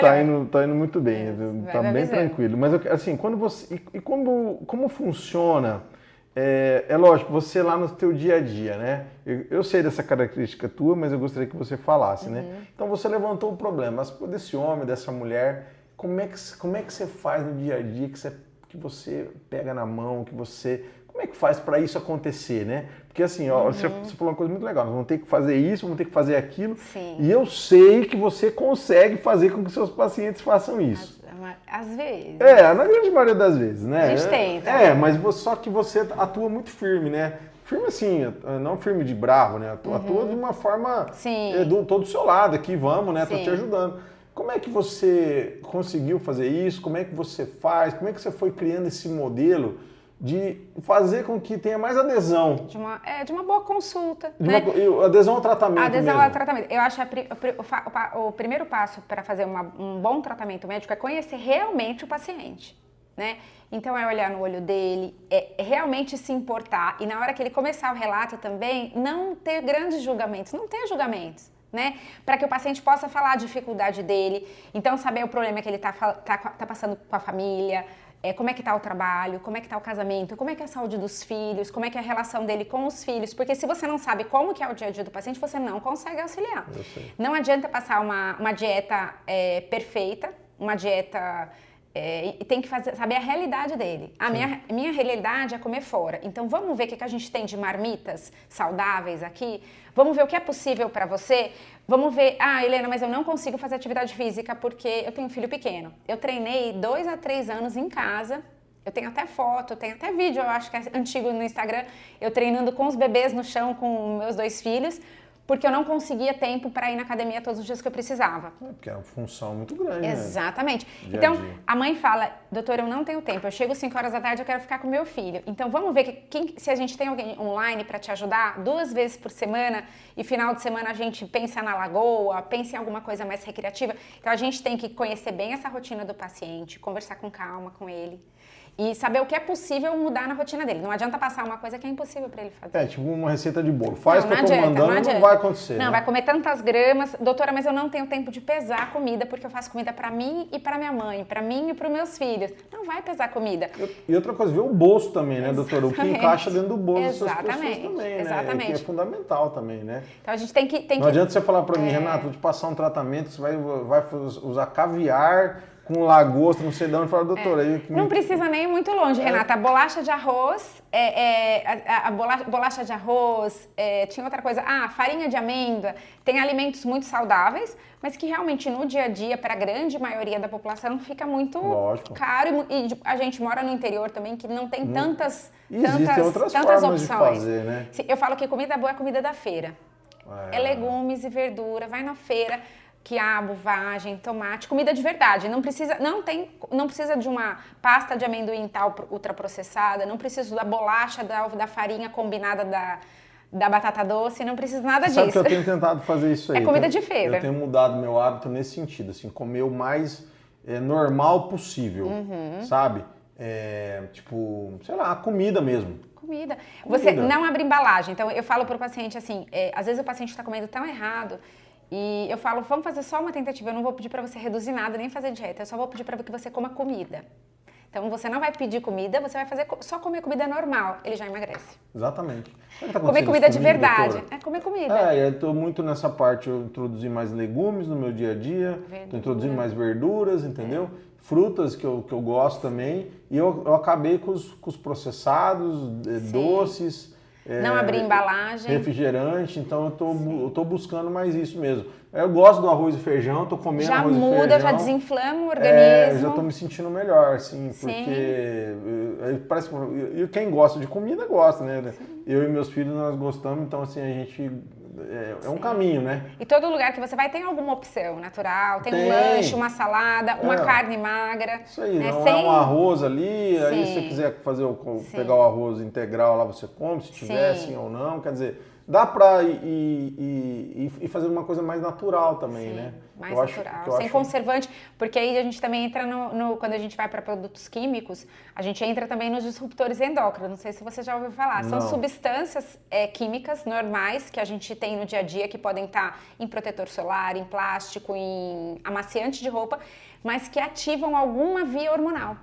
S1: Tá indo muito bem. Tá bem
S2: avisando.
S1: tranquilo. Mas assim, como funciona é lógico, você lá no teu dia a dia, né? Eu sei dessa característica tua, mas eu gostaria que você falasse, né? Então você levantou o problema, mas desse homem, dessa mulher, como é que você faz no dia a dia que você pega na mão, como é que faz para isso acontecer, né? Porque assim, ó, você falou uma coisa muito legal, nós vamos ter que fazer isso, vamos ter que fazer aquilo,
S2: Sim.
S1: e eu sei que você consegue fazer com que seus pacientes façam isso.
S2: Às vezes.
S1: Na grande maioria das vezes, né?
S2: A gente tenta.
S1: Mas só que você atua muito firme, né? Firme assim, não firme de bravo, né? Atua de uma forma tô do seu lado aqui, vamos, né? Tô te ajudando. Como é que você conseguiu fazer isso? Como é que você faz? Como é que você foi criando esse modelo de fazer com que tenha mais adesão?
S2: De uma boa consulta.
S1: Adesão ao tratamento
S2: Adesão
S1: mesmo.
S2: ao tratamento. Eu acho o primeiro passo para fazer um bom tratamento médico é conhecer realmente o paciente, né? Então é olhar no olho dele, é realmente se importar e na hora que ele começar o relato também, não ter grandes julgamentos, não ter julgamentos, né? Para que o paciente possa falar a dificuldade dele, então saber o problema que ele tá passando com a família, como é que está o trabalho, como é que está o casamento, como é que é a saúde dos filhos, como é que é a relação dele com os filhos, porque se você não sabe como que é o dia a dia do paciente, você não consegue auxiliar. Não adianta passar uma dieta perfeita, uma dieta... e tem que saber a realidade dele. A minha realidade é comer fora. Então vamos ver o que a gente tem de marmitas saudáveis aqui. Vamos ver o que é possível para você. Vamos ver, Helena, mas eu não consigo fazer atividade física porque eu tenho um filho pequeno. Eu treinei 2 a 3 anos em casa. Eu tenho até foto, eu tenho até vídeo, eu acho que é antigo no Instagram, eu treinando com os bebês no chão com meus 2 filhos. Porque eu não conseguia tempo para ir na academia todos os dias que eu precisava.
S1: Porque é uma função muito grande,
S2: Exatamente.
S1: Né? Dia
S2: Então,
S1: a dia.
S2: a mãe fala, doutora, eu não tenho tempo, eu chego 5 horas da tarde, eu quero ficar com meu filho. Então, vamos ver se a gente tem alguém online para te ajudar 2 vezes por semana e final de semana a gente pensa na lagoa, pensa em alguma coisa mais recreativa. Então, a gente tem que conhecer bem essa rotina do paciente, conversar com calma com ele. E saber o que é possível mudar na rotina dele. Não adianta passar uma coisa que é impossível para ele fazer.
S1: Tipo uma receita de bolo. Faz o que eu tô
S2: adianta,
S1: mandando, não vai acontecer.
S2: Não,
S1: né?
S2: vai comer tantas gramas. Doutora, mas eu não tenho tempo de pesar a comida, porque eu faço comida para mim e para minha mãe, para mim e para os meus filhos. Não vai pesar comida.
S1: E outra coisa, ver o bolso também, né, doutora? O que encaixa dentro do bolso dessas pessoas também, né?
S2: Exatamente.
S1: Que é fundamental também, né?
S2: Então a gente tem que...
S1: Não adianta você falar para mim, Renato, vou te passar um tratamento, você vai usar caviar com lagosta, não sei de onde, fala, doutora.
S2: Não precisa nem ir muito longe, Renata. A bolacha de arroz, bolacha de arroz, tinha outra coisa, farinha de amêndoa, tem alimentos muito saudáveis, mas que realmente no dia a dia, para a grande maioria da população, fica muito caro. E a gente mora no interior também, que não tem tantas opções.
S1: De fazer, né?
S2: Eu falo que comida boa é comida da feira. É legumes e verdura, vai na feira, quiabo, vagem, tomate, comida de verdade. Não precisa de uma pasta de amendoim tal ultraprocessada, não precisa da bolacha, da farinha combinada da batata doce, não precisa nada disso.
S1: Sabe que eu tenho tentado fazer isso aí?
S2: É comida de feira.
S1: Eu tenho mudado meu hábito nesse sentido, assim, comer o mais normal possível, sabe? Tipo, sei lá, comida mesmo.
S2: Comida. Você não abre embalagem. Então, eu falo para o paciente assim, às vezes o paciente está comendo tão errado, e eu falo, vamos fazer só uma tentativa, eu não vou pedir para você reduzir nada, nem fazer dieta, eu só vou pedir para que você coma comida. Então, você não vai pedir comida, você vai fazer só comer comida normal, ele já emagrece.
S1: Exatamente.
S2: Comer comida de verdade.
S1: Doutora?
S2: Comer comida.
S1: Eu estou muito nessa parte, eu introduzi mais legumes no meu dia a dia, estou introduzindo mais verduras, entendeu? Frutas que eu gosto também, e eu acabei com os processados, doces...
S2: não abrir embalagem.
S1: Refrigerante, então eu tô buscando mais isso mesmo. Eu gosto do arroz e feijão, tô comendo arroz e feijão. Já muda,
S2: já desinflama o organismo.
S1: Já tô me sentindo melhor, assim, porque parece que quem gosta de comida gosta, né? Sim. Eu e meus filhos, nós gostamos, então assim, a gente... É um caminho, né?
S2: E todo lugar que você vai tem alguma opção natural, tem um lanche, uma salada, uma carne magra.
S1: Isso aí, né? Não é um arroz ali, aí se você quiser pegar o arroz integral lá, você come, se tiver, assim ou não, quer dizer... Dá pra ir fazer uma coisa mais natural também, né?
S2: Mais natural, sem conservante, porque aí a gente também entra quando a gente vai para produtos químicos, a gente entra também nos disruptores endócrinos, não sei se você já ouviu falar. São substâncias químicas normais que a gente tem no dia a dia, que podem estar em protetor solar, em plástico, em amaciante de roupa, mas que ativam alguma via hormonal.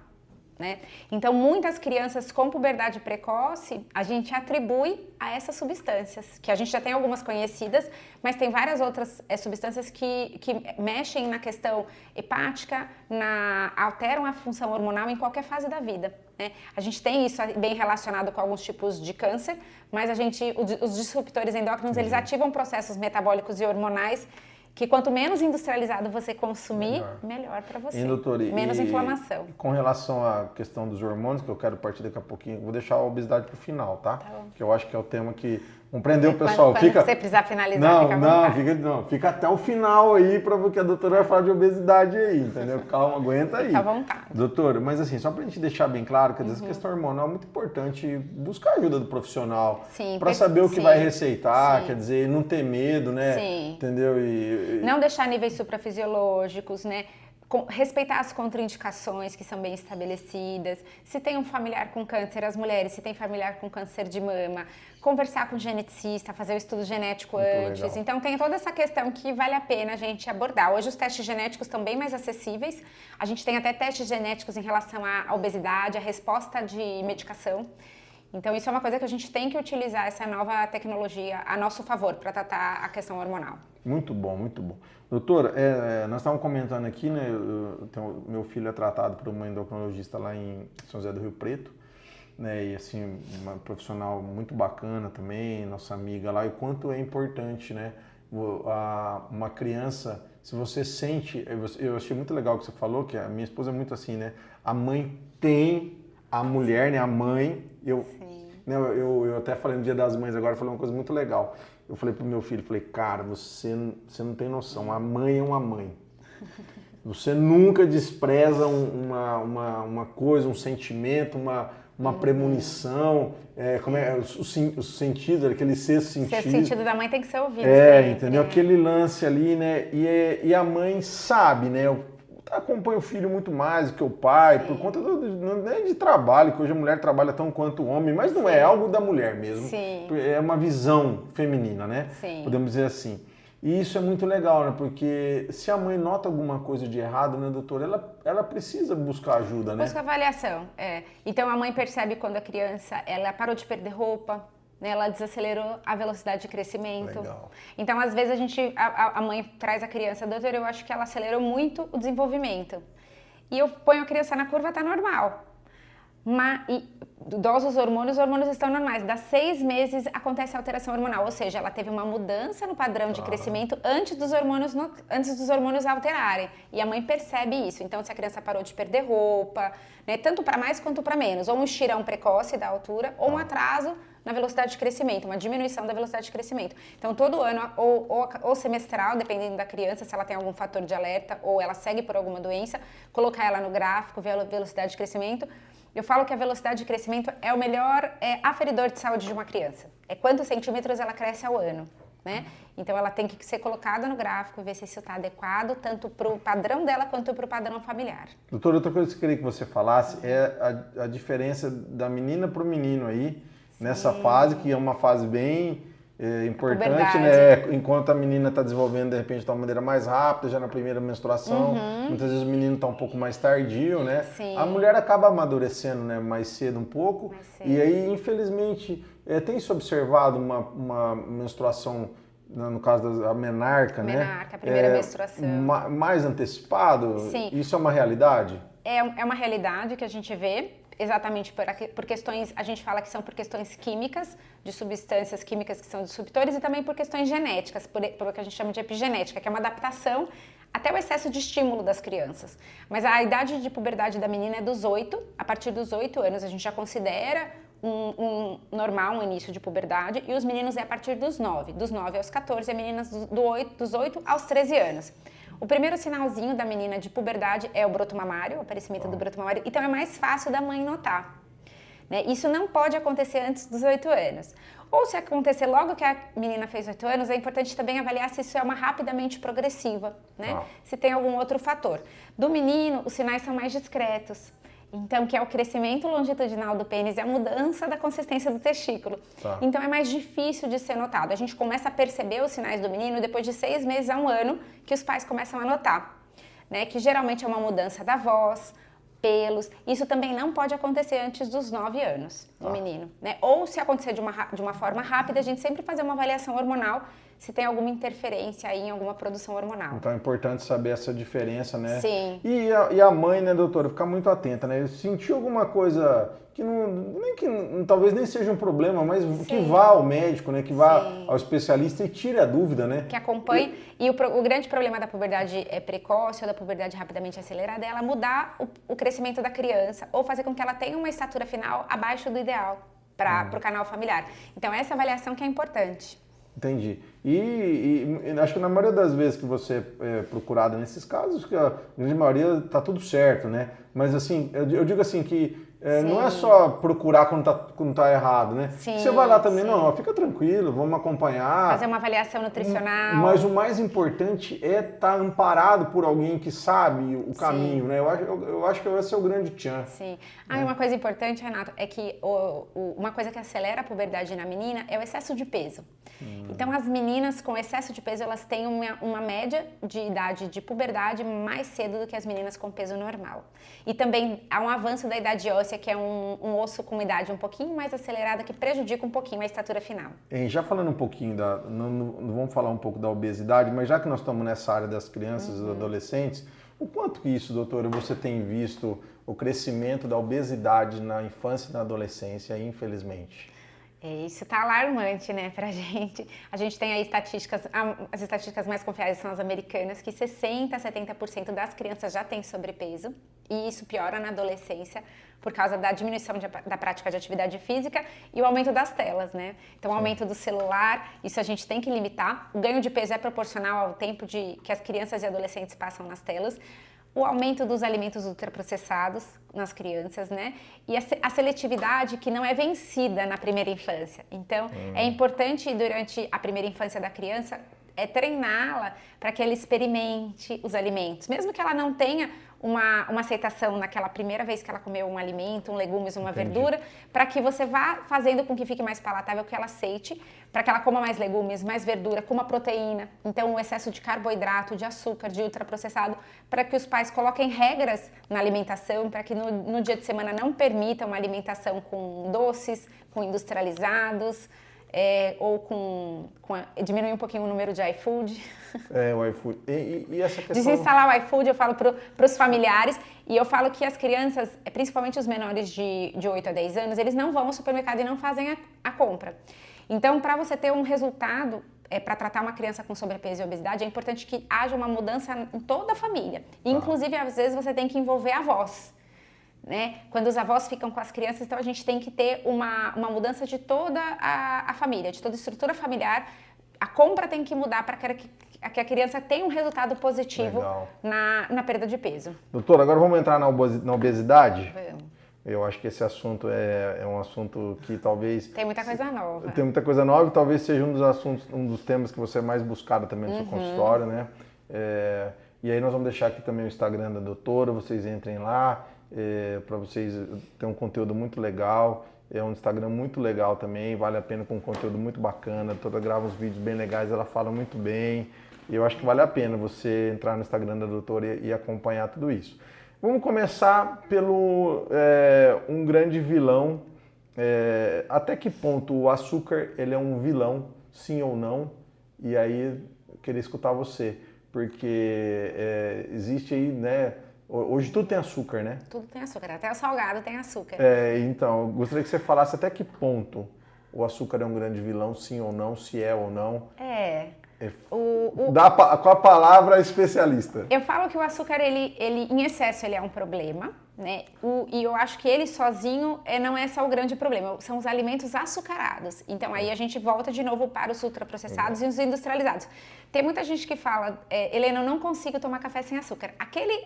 S2: né? Então, muitas crianças com puberdade precoce, a gente atribui a essas substâncias, que a gente já tem algumas conhecidas, mas tem várias outras substâncias que mexem na questão hepática, alteram a função hormonal em qualquer fase da vida, né? A gente tem isso bem relacionado com alguns tipos de câncer, mas os disruptores endócrinos, eles ativam processos metabólicos e hormonais que quanto menos industrializado você consumir, melhor para você. Menos inflamação.
S1: Com relação à questão dos hormônios, que eu quero partir daqui a pouquinho, vou deixar a obesidade para o final, tá? Que eu acho que é o tema que compreendeu o pessoal.
S2: Quando você precisar finalizar,
S1: fica até o final aí, porque a doutora vai falar de obesidade aí, entendeu? Calma, aguenta aí.
S2: Fica à vontade.
S1: Doutora, mas assim, só pra gente deixar bem claro que essa questão hormonal é muito importante buscar a ajuda do profissional para saber o que vai receitar, quer dizer, não ter medo, né?
S2: Sim.
S1: Entendeu?
S2: Não deixar níveis suprafisiológicos, né? Respeitar as contraindicações que são bem estabelecidas, se tem um familiar com câncer, as mulheres, se tem familiar com câncer de mama, conversar com o geneticista, fazer o estudo genético antes. Legal. Então tem toda essa questão que vale a pena a gente abordar. Hoje os testes genéticos estão bem mais acessíveis, a gente tem até testes genéticos em relação à obesidade, à resposta de medicação. Então isso é uma coisa que a gente tem que utilizar, essa nova tecnologia a nosso favor para tratar a questão hormonal.
S1: Muito bom, muito bom. Doutora, nós estávamos comentando aqui, né? Meu filho é tratado por uma endocrinologista lá em São José do Rio Preto, né? E assim, uma profissional muito bacana também, nossa amiga lá, e o quanto é importante, né? Uma criança, se você sente, eu achei muito legal o que você falou, que a minha esposa é muito assim, né? A mãe tem, a mulher, né? A mãe, eu até falei no Dia das Mães agora, falei uma coisa muito legal. Eu falei pro meu filho, cara, você não tem noção, a mãe é uma mãe. Você nunca despreza uma coisa, um sentimento, uma premonição, os sentidos, aquele sexto sentido.
S2: O sexto sentido da mãe tem que ser ouvido.
S1: Entendeu? Aquele lance ali, né? E a mãe sabe, né? Acompanha o filho muito mais do que o pai, por conta de trabalho, que hoje a mulher trabalha tão quanto o homem, mas não é algo da mulher mesmo.
S2: Sim.
S1: É uma visão feminina, né?
S2: Sim.
S1: Podemos dizer assim. E isso é muito legal, né? Porque se a mãe nota alguma coisa de errado, né, doutora, ela precisa buscar ajuda, né?
S2: Busca avaliação, Então a mãe percebe quando a criança, ela parou de perder roupa, né, ela desacelerou a velocidade de crescimento. Legal. Então, às vezes, a mãe traz a criança, doutora, eu acho que ela acelerou muito o desenvolvimento. E eu ponho a criança na curva, tá normal. Dosa os hormônios estão normais. Das 6 meses acontece a alteração hormonal, ou seja, ela teve uma mudança no padrão de crescimento antes dos hormônios alterarem. E a mãe percebe isso. Então, se a criança parou de perder roupa, né, tanto para mais quanto para menos, ou um estirão precoce da altura, ou um atraso na velocidade de crescimento, uma diminuição da velocidade de crescimento. Então, todo ano, ou semestral, dependendo da criança, se ela tem algum fator de alerta, ou ela segue por alguma doença, colocar ela no gráfico, ver a velocidade de crescimento. Eu falo que a velocidade de crescimento é o melhor aferidor de saúde de uma criança. É quantos centímetros ela cresce ao ano, né? Então, ela tem que ser colocada no gráfico e ver se isso está adequado, tanto para o padrão dela quanto para o padrão familiar.
S1: Doutora, outra coisa que eu queria que você falasse é a diferença da menina para o menino aí, nessa fase, que é uma fase bem importante, né? Enquanto a menina está desenvolvendo, de repente, de uma maneira mais rápida, já na primeira menstruação. Muitas vezes o menino está um pouco mais tardio, né?
S2: Sim.
S1: A mulher acaba amadurecendo, né, mais cedo um pouco. E aí, infelizmente, tem se observado uma menstruação, no caso da menarca, né?
S2: A primeira menstruação.
S1: Mais antecipado?
S2: Sim.
S1: Isso é uma realidade?
S2: É uma realidade que a gente vê. Exatamente por questões, a gente fala que são por questões químicas, de substâncias químicas que são disruptores, e também por questões genéticas, por o que a gente chama de epigenética, que é uma adaptação até o excesso de estímulo das crianças. Mas a idade de puberdade da menina é dos 8, a partir dos 8 anos a gente já considera normal um início de puberdade, e os meninos é a partir dos 9 aos 14, e meninas dos 8 aos 13 anos. O primeiro sinalzinho da menina de puberdade é o broto mamário, o aparecimento do broto mamário, então é mais fácil da mãe notar, né? Isso não pode acontecer antes dos 8 anos. Ou se acontecer logo que a menina fez 8 anos, é importante também avaliar se isso é uma rapidamente progressiva, né? Se tem algum outro fator. Do menino, os sinais são mais discretos. Então, que é o crescimento longitudinal do pênis e a mudança da consistência do testículo. Então, é mais difícil de ser notado. A gente começa a perceber os sinais do menino depois de 6 meses a 1 ano, que os pais começam a notar, né? Que geralmente é uma mudança da voz, pelos. Isso também não pode acontecer antes dos 9 anos do menino, né? Ou se acontecer de uma forma rápida, a gente sempre fazer uma avaliação hormonal se tem alguma interferência aí em alguma produção hormonal.
S1: Então é importante saber essa diferença, né?
S2: Sim.
S1: E a mãe, né, doutora, ficar muito atenta, né? Sentiu alguma coisa que talvez nem seja um problema, mas que vá ao médico, né? Que vá ao especialista e tire a dúvida, né?
S2: Que acompanhe. E o grande problema da puberdade precoce ou da puberdade rapidamente acelerada é ela mudar o crescimento da criança ou fazer com que ela tenha uma estatura final abaixo do ideal para o canal familiar. Então essa avaliação que é importante.
S1: Entendi. E acho que na maioria das vezes que você é procurado nesses casos, que a grande maioria tá tudo certo, né? Mas assim, eu digo assim que não é só procurar quando tá errado, né?
S2: Sim,
S1: você vai lá também, não, fica tranquilo, vamos acompanhar.
S2: Fazer uma avaliação nutricional.
S1: Mas o mais importante é estar amparado por alguém que sabe o caminho, né? Eu acho que esse é o grande tchan.
S2: Sim. Uma coisa importante, Renato, é que uma coisa que acelera a puberdade na menina é o excesso de peso. Então, as meninas com excesso de peso, elas têm uma média de idade de puberdade mais cedo do que as meninas com peso normal. E também há um avanço da idade óssea, que é um osso com idade um pouquinho mais acelerada, que prejudica um pouquinho a estatura final.
S1: Já falando um pouquinho não vamos falar um pouco da obesidade, mas já que nós estamos nessa área das crianças e dos adolescentes, o quanto que isso, doutora, você tem visto o crescimento da obesidade na infância e na adolescência, infelizmente?
S2: Isso está alarmante, né, pra gente. A gente tem aí as estatísticas mais confiáveis são as americanas, que 60% a 70% das crianças já têm sobrepeso, e isso piora na adolescência por causa da diminuição da prática de atividade física e o aumento das telas, né? Então, o aumento do celular, isso a gente tem que limitar. O ganho de peso é proporcional ao tempo que as crianças e adolescentes passam nas telas. O aumento dos alimentos ultraprocessados nas crianças, né? E a seletividade que não é vencida na primeira infância. Então, é importante durante a primeira infância da criança treiná-la para que ela experimente os alimentos. Mesmo que ela não tenha uma aceitação naquela primeira vez que ela comeu um alimento, um legumes, uma verdura, para que você vá fazendo com que fique mais palatável, que ela aceite, para que ela coma mais legumes, mais verdura, coma proteína. Então, o excesso de carboidrato, de açúcar, de ultraprocessado, para que os pais coloquem regras na alimentação, para que no dia de semana não permitam uma alimentação com doces, com industrializados, ou diminuir um pouquinho o número de iFood.
S1: O iFood. E essa questão...
S2: Desinstalar o iFood, eu falo para os familiares, e eu falo que as crianças, principalmente os menores de 8 a 10 anos, eles não vão ao supermercado e não fazem a compra. Então, para você ter um resultado, para tratar uma criança com sobrepeso e obesidade, é importante que haja uma mudança em toda a família. Inclusive, às vezes, você tem que envolver avós. Né? Quando os avós ficam com as crianças, então a gente tem que ter uma mudança de toda a família, de toda a estrutura familiar. A compra tem que mudar para que a criança tenha um resultado positivo na perda de peso.
S1: Doutora, agora vamos entrar na obesidade?
S2: Vamos.
S1: Eu acho que esse assunto é um assunto que talvez...
S2: Tem muita coisa nova.
S1: Tem muita coisa nova e talvez seja um dos temas que você é mais buscado também no seu consultório, né? E aí nós vamos deixar aqui também o Instagram da doutora, vocês entrem lá. Para vocês ter um conteúdo muito legal, é um Instagram muito legal também, vale a pena, com um conteúdo muito bacana, toda grava uns vídeos bem legais, ela fala muito bem, e eu acho que vale a pena você entrar no Instagram da doutora e acompanhar tudo isso. Vamos começar pelo um grande vilão, até que ponto o açúcar ele é um vilão, sim ou não, e aí eu queria escutar você, porque existe aí, né, hoje tudo tem açúcar, né?
S2: Tudo tem açúcar, até o salgado tem açúcar.
S1: Então, eu gostaria que você falasse até que ponto o açúcar é um grande vilão, sim ou não, se é ou não. Com a palavra especialista.
S2: Eu falo que o açúcar, ele em excesso, ele é um problema, né? E eu acho que ele sozinho não é só o grande problema, são os alimentos açucarados. Então, aí a gente volta de novo para os ultraprocessados e os industrializados. Tem muita gente que fala, Helena, eu não consigo tomar café sem açúcar.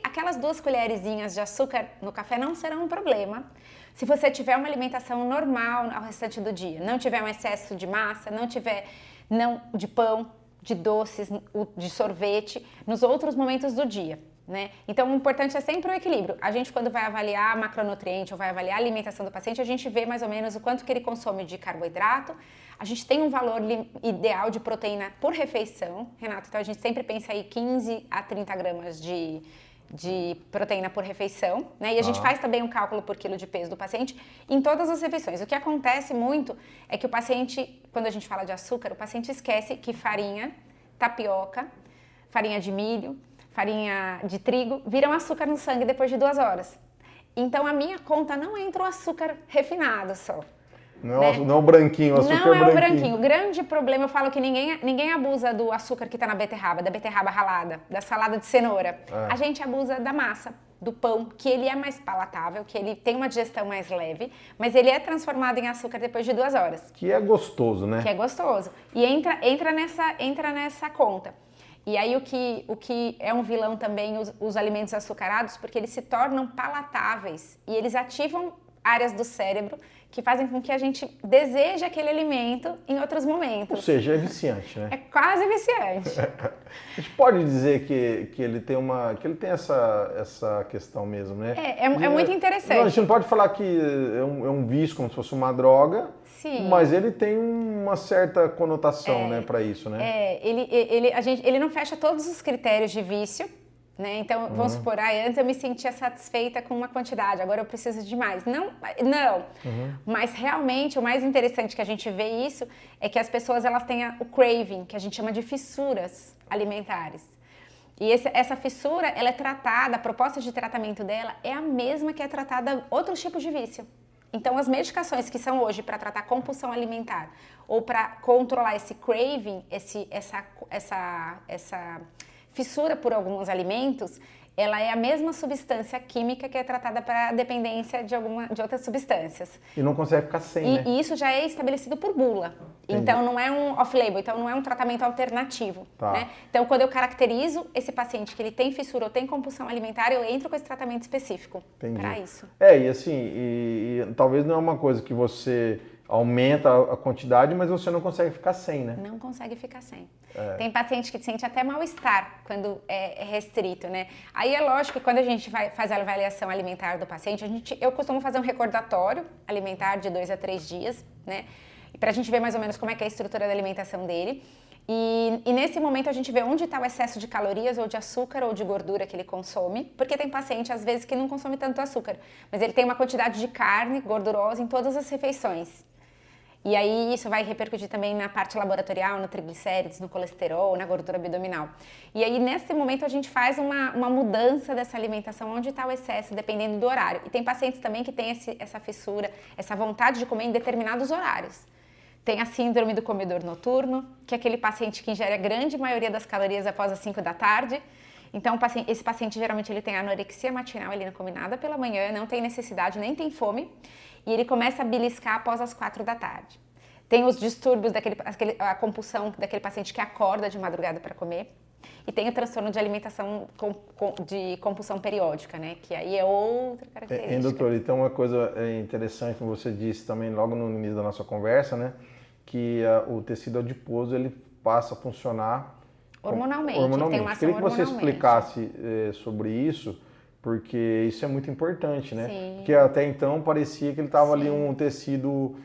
S2: Aquelas 2 colherzinhas de açúcar no café não serão um problema se você tiver uma alimentação normal ao restante do dia. Não tiver um excesso de massa, não tiver de pão, de doces, de sorvete, nos outros momentos do dia. Né? Então, o importante é sempre o equilíbrio. A gente, quando vai avaliar macronutriente ou vai avaliar a alimentação do paciente, a gente vê mais ou menos o quanto que ele consome de carboidrato. A gente tem um valor ideal de proteína por refeição, Renato. Então, a gente sempre pensa aí 15 a 30 gramas de de proteína por refeição, né? E a gente faz também um cálculo por quilo de peso do paciente em todas as refeições. O que acontece muito é que o paciente, quando a gente fala de açúcar, o paciente esquece que farinha, tapioca, farinha de milho, farinha de trigo, viram açúcar no sangue depois de 2 horas. Então a minha conta não entra o açúcar refinado só.
S1: Não,
S2: né?
S1: Não o branquinho, o açúcar
S2: não é
S1: branquinho.
S2: o branquinho. O grande problema, eu falo que ninguém abusa do açúcar que está na beterraba, da beterraba ralada, da salada de cenoura. A gente abusa da massa, do pão, que ele é mais palatável, que ele tem uma digestão mais leve, mas ele é transformado em açúcar depois de 2 horas.
S1: Que é gostoso, né?
S2: Que é gostoso. E entra nessa conta. E aí o que é um vilão também, os alimentos açucarados, porque eles se tornam palatáveis e eles ativam áreas do cérebro que fazem com que a gente deseje aquele alimento em outros momentos.
S1: Ou seja, é viciante, né?
S2: É quase viciante.
S1: A gente pode dizer que ele tem essa questão mesmo, né?
S2: É muito interessante.
S1: Não, a gente não pode falar que é um vício como se fosse uma droga,
S2: Sim.
S1: mas ele tem uma certa conotação, né, para isso, né?
S2: Ele não fecha todos os critérios de vício, né? Então, vamos supor, antes eu me sentia satisfeita com uma quantidade, agora eu preciso de mais. Não. Mas realmente o mais interessante que a gente vê isso é que as pessoas elas têm o craving, que a gente chama de fissuras alimentares. E essa fissura, ela é tratada, a proposta de tratamento dela é a mesma que é tratada outros tipos de vício. Então, as medicações que são hoje para tratar compulsão alimentar ou para controlar esse craving, essa fissura por alguns alimentos, ela é a mesma substância química que é tratada para dependência de outras substâncias.
S1: E não consegue ficar sem, né?
S2: E isso já é estabelecido por bula.
S1: Entendi.
S2: Então, não é um off-label, então não é um tratamento alternativo.
S1: Tá.
S2: Né? Então, quando eu caracterizo esse paciente que ele tem fissura ou tem compulsão alimentar, eu entro com esse tratamento específico para isso.
S1: E assim, e talvez não é uma coisa que você aumenta a quantidade, mas você não consegue ficar sem, né?
S2: Não consegue ficar sem. Tem paciente que sente até mal-estar quando é restrito, né? Aí é lógico que quando a gente faz a avaliação alimentar do paciente, eu costumo fazer um recordatório alimentar de 2 a 3 dias, né? Para a gente ver mais ou menos como é que é a estrutura da alimentação dele. E nesse momento a gente vê onde está o excesso de calorias ou de açúcar ou de gordura que ele consome, porque tem paciente às vezes que não consome tanto açúcar, mas ele tem uma quantidade de carne gordurosa em todas as refeições. E aí isso vai repercutir também na parte laboratorial, no triglicérides, no colesterol, na gordura abdominal. E aí nesse momento a gente faz uma mudança dessa alimentação, onde está o excesso, dependendo do horário. E tem pacientes também que têm essa fissura, essa vontade de comer em determinados horários. Tem a síndrome do comedor noturno, que é aquele paciente que ingere a grande maioria das calorias após as 5 da tarde. Então, esse paciente geralmente ele tem anorexia matinal, ele não come nada pela manhã, não tem necessidade, nem tem fome, e ele começa a beliscar após as 4 da tarde. Tem os distúrbios, a compulsão daquele paciente que acorda de madrugada para comer, e tem o transtorno de alimentação de compulsão periódica, né? Que aí é outra característica.
S1: Doutor, e tem uma coisa interessante que você disse também logo no início da nossa conversa, né? Que o tecido adiposo ele passa a funcionar
S2: hormonalmente. Tem uma ação
S1: Queria que você explicasse sobre isso, porque isso é muito importante, né?
S2: Sim.
S1: Porque até então parecia que ele estava ali um tecido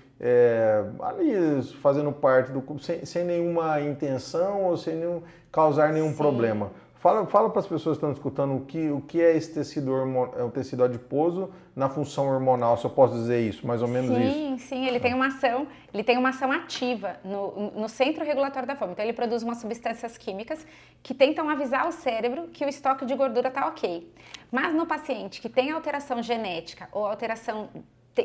S1: ali fazendo parte do corpo, sem nenhuma intenção ou sem causar nenhum problema. Fala para as pessoas que estão escutando o que é esse tecido o tecido adiposo na função hormonal, se eu posso dizer isso, mais ou menos isso.
S2: Sim, ele tem uma ação ativa no centro regulatório da fome. Então ele produz umas substâncias químicas que tentam avisar o cérebro que o estoque de gordura está ok. Mas no paciente que tem alteração genética ou alteração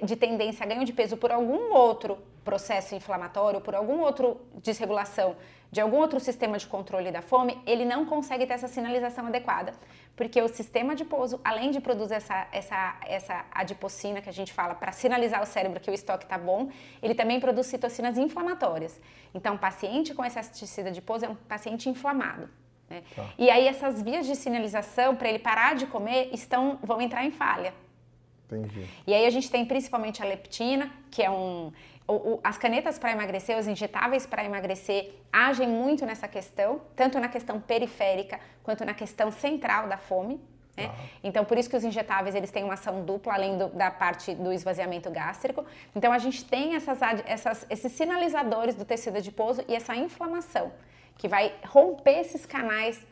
S2: de tendência a ganho de peso por algum outro processo inflamatório, por alguma outra desregulação de algum outro sistema de controle da fome, ele não consegue ter essa sinalização adequada, porque o sistema adiposo, além de produzir essa adipocina que a gente fala para sinalizar ao cérebro que o estoque está bom, ele também produz citocinas inflamatórias. Então, paciente com excesso de tecido adiposo é um paciente inflamado. Né? Tá. E aí essas vias de sinalização para ele parar de comer vão entrar em falha.
S1: Entendi.
S2: E aí a gente tem principalmente a leptina, que é as canetas para emagrecer, os injetáveis para emagrecer, agem muito nessa questão, tanto na questão periférica quanto na questão central da fome. Né? Então, por isso que os injetáveis eles têm uma ação dupla, além da parte do esvaziamento gástrico. Então, a gente tem esses sinalizadores do tecido adiposo e essa inflamação, que vai romper esses canais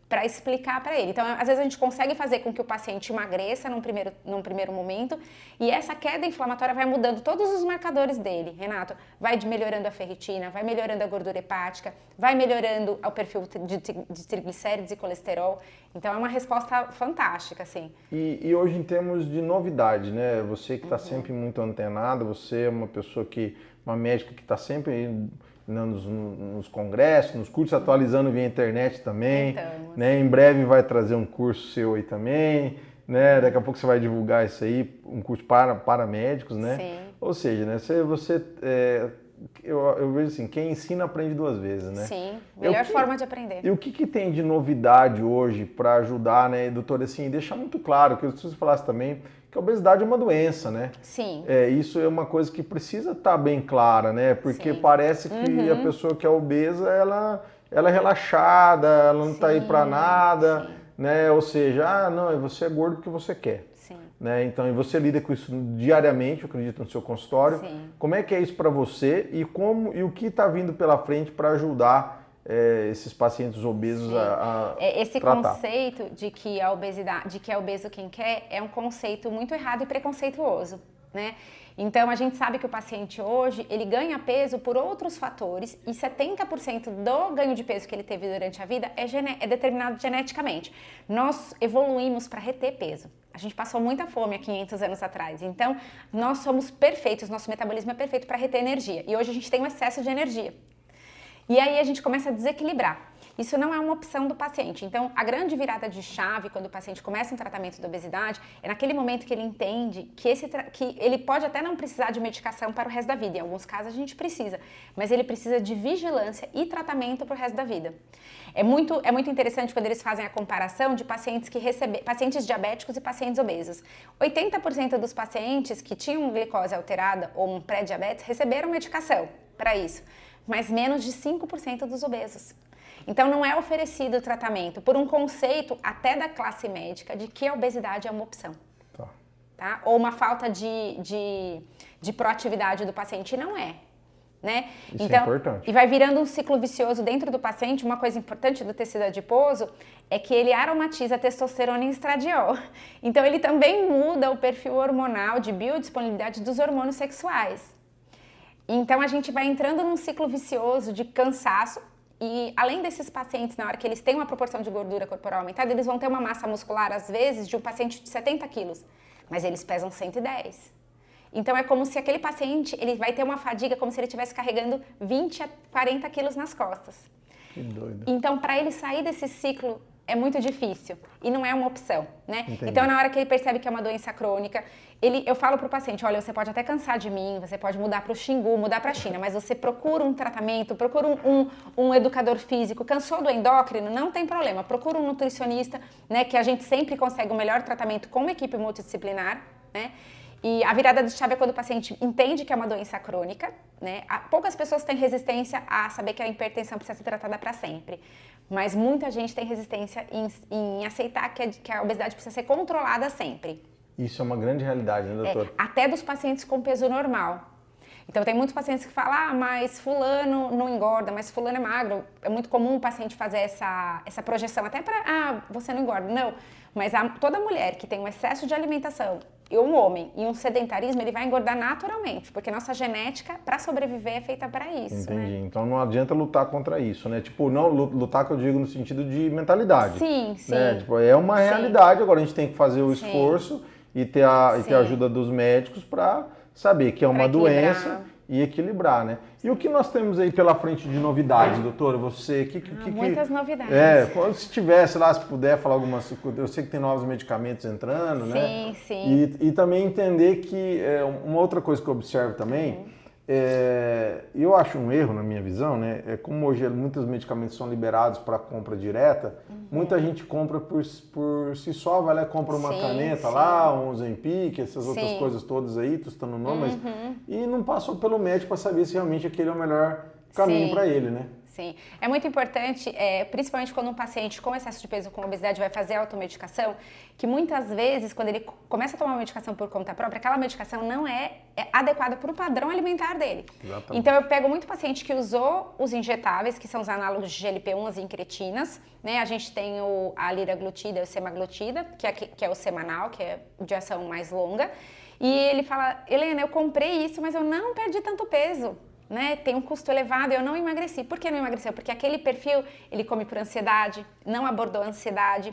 S2: para explicar para ele. Então, às vezes a gente consegue fazer com que o paciente emagreça num primeiro momento e essa queda inflamatória vai mudando todos os marcadores dele, Renato. Vai melhorando a ferritina, vai melhorando a gordura hepática, vai melhorando o perfil de triglicérides e colesterol. Então, é uma resposta fantástica, assim.
S1: E hoje, em termos de novidade, né? Você que está sempre muito antenada, você é uma médica que está sempre nos congressos, nos cursos, atualizando via internet também, né? Em breve vai trazer um curso seu aí também, né? Daqui a pouco você vai divulgar isso aí, um curso para médicos, né?
S2: Sim.
S1: Ou seja, né? Eu vejo assim, quem ensina aprende duas vezes, né?
S2: Sim, melhor forma de aprender.
S1: E o que tem de novidade hoje para ajudar, né, doutor, assim, deixar muito claro, que você falasse também, que a obesidade é uma doença, né?
S2: Sim.
S1: Isso é uma coisa que precisa estar bem clara, né? Porque
S2: Sim.
S1: parece que a pessoa que é obesa, ela é relaxada, ela não está aí para nada, né? Ou seja, não, você é gordo porque você quer. Né? Então, e você lida com isso diariamente, eu acredito, no seu consultório.
S2: Sim.
S1: Como é que é isso para você e o que está vindo pela frente para ajudar esses pacientes obesos a
S2: esse
S1: tratar?
S2: Conceito de que a obesidade, de que é obeso quem quer, é um conceito muito errado e preconceituoso, né? Então, a gente sabe que o paciente hoje, ele ganha peso por outros fatores e 70% do ganho de peso que ele teve durante a vida é determinado geneticamente. Nós evoluímos para reter peso. A gente passou muita fome há 500 anos atrás. Então, nós somos perfeitos, nosso metabolismo é perfeito para reter energia. E hoje a gente tem um excesso de energia. E aí a gente começa a desequilibrar. Isso não é uma opção do paciente. Então, a grande virada de chave quando o paciente começa um tratamento de obesidade é naquele momento que ele entende que ele pode até não precisar de medicação para o resto da vida. Em alguns casos a gente precisa, mas ele precisa de vigilância e tratamento para o resto da vida. É muito interessante quando eles fazem a comparação de pacientes diabéticos e pacientes obesos. 80% dos pacientes que tinham glicose alterada ou um pré-diabetes receberam medicação para isso, mas menos de 5% dos obesos. Então, não é oferecido o tratamento por um conceito até da classe médica de que a obesidade é uma opção. Tá? Ou uma falta de proatividade do paciente. Não é. Né?
S1: Isso
S2: então,
S1: é importante.
S2: E vai virando um ciclo vicioso dentro do paciente. Uma coisa importante do tecido adiposo é que ele aromatiza testosterona e estradiol. Então, ele também muda o perfil hormonal de biodisponibilidade dos hormônios sexuais. Então, a gente vai entrando num ciclo vicioso de cansaço. E além desses pacientes, na hora que eles têm uma proporção de gordura corporal aumentada, eles vão ter uma massa muscular, às vezes, de um paciente de 70 quilos, mas eles pesam 110. Então é como se aquele paciente, ele vai ter uma fadiga como se ele estivesse carregando 20 a 40 quilos nas costas.
S1: Que doido.
S2: Então, para ele sair desse ciclo, é muito difícil e não é uma opção, né?
S1: Entendi.
S2: Então, na hora que ele percebe que é uma doença crônica, eu falo para o paciente, olha, você pode até cansar de mim, você pode mudar para o Xingu, mudar para a China, mas você procura um tratamento, procura um educador físico, cansou do endócrino, não tem problema, procura um nutricionista, né, que a gente sempre consegue o melhor tratamento com uma equipe multidisciplinar, né? E a virada de chave é quando o paciente entende que é uma doença crônica, né? Poucas pessoas têm resistência a saber que a hipertensão precisa ser tratada para sempre, mas muita gente tem resistência em aceitar que a obesidade precisa ser controlada sempre.
S1: Isso é uma grande realidade, né, doutor?
S2: Até dos pacientes com peso normal. Então, tem muitos pacientes que falam, mas fulano não engorda, mas fulano é magro. É muito comum o paciente fazer essa projeção, até para, você não engorda. Não, mas toda mulher que tem um excesso de alimentação, e um homem, e um sedentarismo, ele vai engordar naturalmente, porque nossa genética, para sobreviver, é feita para isso.
S1: Entendi.
S2: Né?
S1: Então, não adianta lutar contra isso, né? Tipo, não lutar, que eu digo no sentido de mentalidade.
S2: Sim, sim.
S1: Né? Tipo, é uma realidade, agora a gente tem que fazer o esforço e ter a ajuda dos médicos para saber que é uma doença e equilibrar, né? E o que nós temos aí pela frente de novidades, doutora? Você,
S2: muitas novidades.
S1: Se tivesse lá, se puder falar algumas, eu sei que tem novos medicamentos entrando, né?
S2: Sim, sim.
S1: E também entender que uma outra coisa que eu observo também, eu acho um erro na minha visão, né? Como hoje muitos medicamentos são liberados para compra direta, muita gente compra por si só, vai lá e compra uma caneta lá, um Ozempic, essas outras coisas todas aí, tô citando o nome, mas, e não passou pelo médico para saber se realmente aquele é o melhor caminho para ele, né?
S2: Sim, é muito importante, principalmente quando um paciente com excesso de peso, com obesidade, vai fazer automedicação, que muitas vezes, quando ele começa a tomar uma medicação por conta própria, aquela medicação não é adequada para o padrão alimentar dele.
S1: Exatamente.
S2: Então, eu pego muito paciente que usou os injetáveis, que são os análogos de GLP-1, as incretinas, né? A gente tem a liraglutida e o semaglutida, que é o semanal, que é de ação mais longa, e ele fala, Helena, eu comprei isso, mas eu não perdi tanto peso. Né, tem um custo elevado, eu não emagreci. Por que não emagreceu? Porque aquele perfil, ele come por ansiedade, não abordou a ansiedade.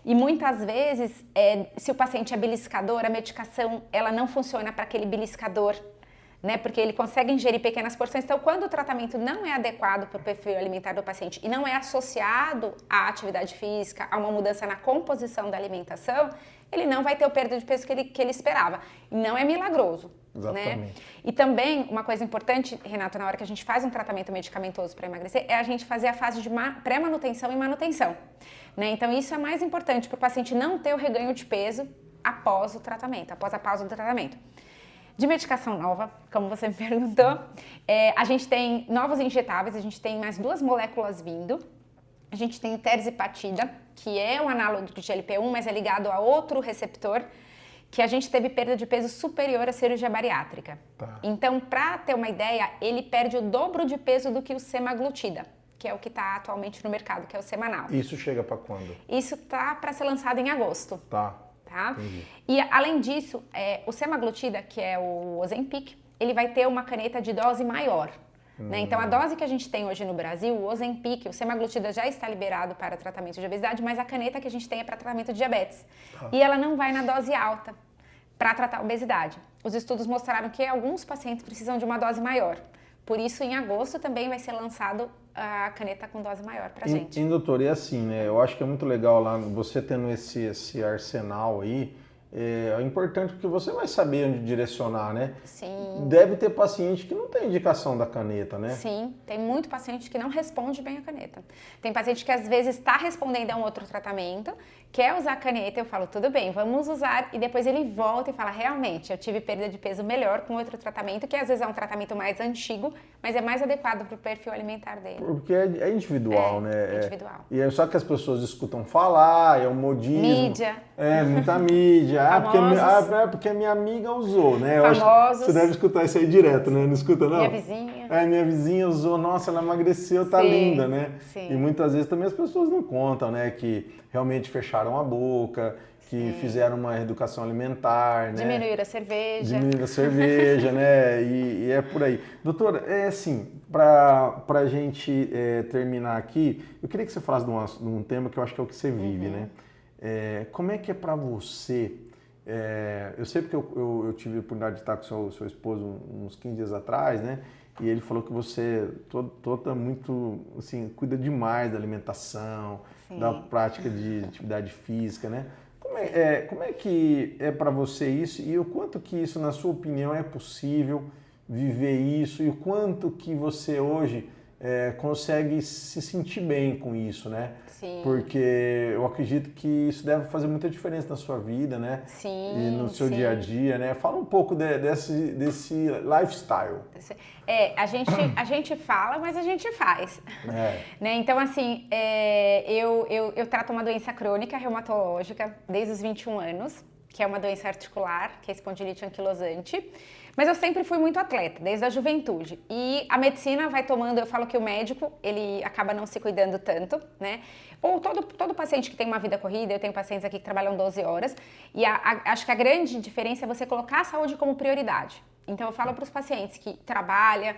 S2: E muitas vezes, se o paciente é beliscador, a medicação ela não funciona para aquele beliscador, né, porque ele consegue ingerir pequenas porções. Então, quando o tratamento não é adequado para o perfil alimentar do paciente e não é associado à atividade física, a uma mudança na composição da alimentação, ele não vai ter o perda de peso que ele esperava. E não é milagroso.
S1: Exatamente.
S2: Né? E também, uma coisa importante, Renato, na hora que a gente faz um tratamento medicamentoso para emagrecer, é a gente fazer a fase de pré-manutenção e manutenção. Né? Então, isso é mais importante para o paciente não ter o reganho de peso após o tratamento, após a pausa do tratamento. De medicação nova, como você me perguntou, a gente tem novos injetáveis, a gente tem mais 2 moléculas vindo. A gente tem o terzepatida, que é um análogo do GLP-1, mas é ligado a outro receptor, que a gente teve perda de peso superior à cirurgia bariátrica.
S1: Tá.
S2: Então, para ter uma ideia, ele perde o dobro de peso do que o semaglutida, que é o que está atualmente no mercado, que é o semanal.
S1: Isso chega para quando?
S2: Isso tá para ser lançado em agosto.
S1: Tá.
S2: Entendi. E, além disso, o semaglutida, que é o Ozempic, ele vai ter uma caneta de dose maior. Né? Então, a dose que a gente tem hoje no Brasil, o Ozempic, o semaglutida já está liberado para tratamento de obesidade, mas a caneta que a gente tem é para tratamento de diabetes. E ela não vai na dose alta para tratar a obesidade. Os estudos mostraram que alguns pacientes precisam de uma dose maior. Por isso, em agosto também vai ser lançado a caneta com dose maior para a gente.
S1: E, doutor, e assim, né? Eu acho que é muito legal lá, você tendo esse arsenal aí, é importante porque você vai saber onde direcionar, né?
S2: Sim.
S1: Deve ter paciente que não tem indicação da caneta, né?
S2: Sim, tem muito paciente que não responde bem a caneta. Tem paciente que às vezes está respondendo a um outro tratamento, quer usar a caneta, eu falo, tudo bem, vamos usar, e depois ele volta e fala, realmente, eu tive perda de peso melhor com outro tratamento, que às vezes é um tratamento mais antigo, mas é mais adequado para o perfil alimentar dele.
S1: Porque é individual, né?
S2: É individual.
S1: E é só que as pessoas escutam falar, é um modismo.
S2: Mídia.
S1: Muita mídia. Porque a minha amiga usou, né? Eu
S2: Famosos.
S1: Acho, você deve escutar isso aí direto, né? Não escuta, não?
S2: Minha vizinha.
S1: Minha vizinha usou, nossa, ela emagreceu, tá linda, né?
S2: Sim.
S1: E muitas vezes também as pessoas não contam, né? Que realmente fecharam a boca, que fizeram uma reeducação alimentar, né?
S2: Diminuíram a cerveja.
S1: Diminuíram a cerveja, né? E é por aí. Doutora, assim, para a gente terminar aqui, eu queria que você falasse de um tema que eu acho que é o que você vive, né? Como é que é para você? Eu sei porque eu tive a oportunidade de estar com o seu esposo uns 15 dias atrás, né? E ele falou que você toda muito, assim, cuida demais da alimentação, da prática de atividade física, né? Como é que é para você isso e o quanto que isso, na sua opinião, é possível viver isso e o quanto que você hoje consegue se sentir bem com isso, né?
S2: Sim.
S1: Porque eu acredito que isso deve fazer muita diferença na sua vida, né?
S2: Sim.
S1: E no seu dia a dia, né? Fala um pouco desse lifestyle.
S2: A gente fala, mas a gente faz. Né? Então, assim, eu trato uma doença crônica reumatológica desde os 21 anos, que é uma doença articular, que é espondilite anquilosante. Mas eu sempre fui muito atleta, desde a juventude. E a medicina vai tomando, eu falo que o médico, ele acaba não se cuidando tanto, né? Ou todo paciente que tem uma vida corrida, eu tenho pacientes aqui que trabalham 12 horas, e acho que a grande diferença é você colocar a saúde como prioridade. Então eu falo para os pacientes que trabalha,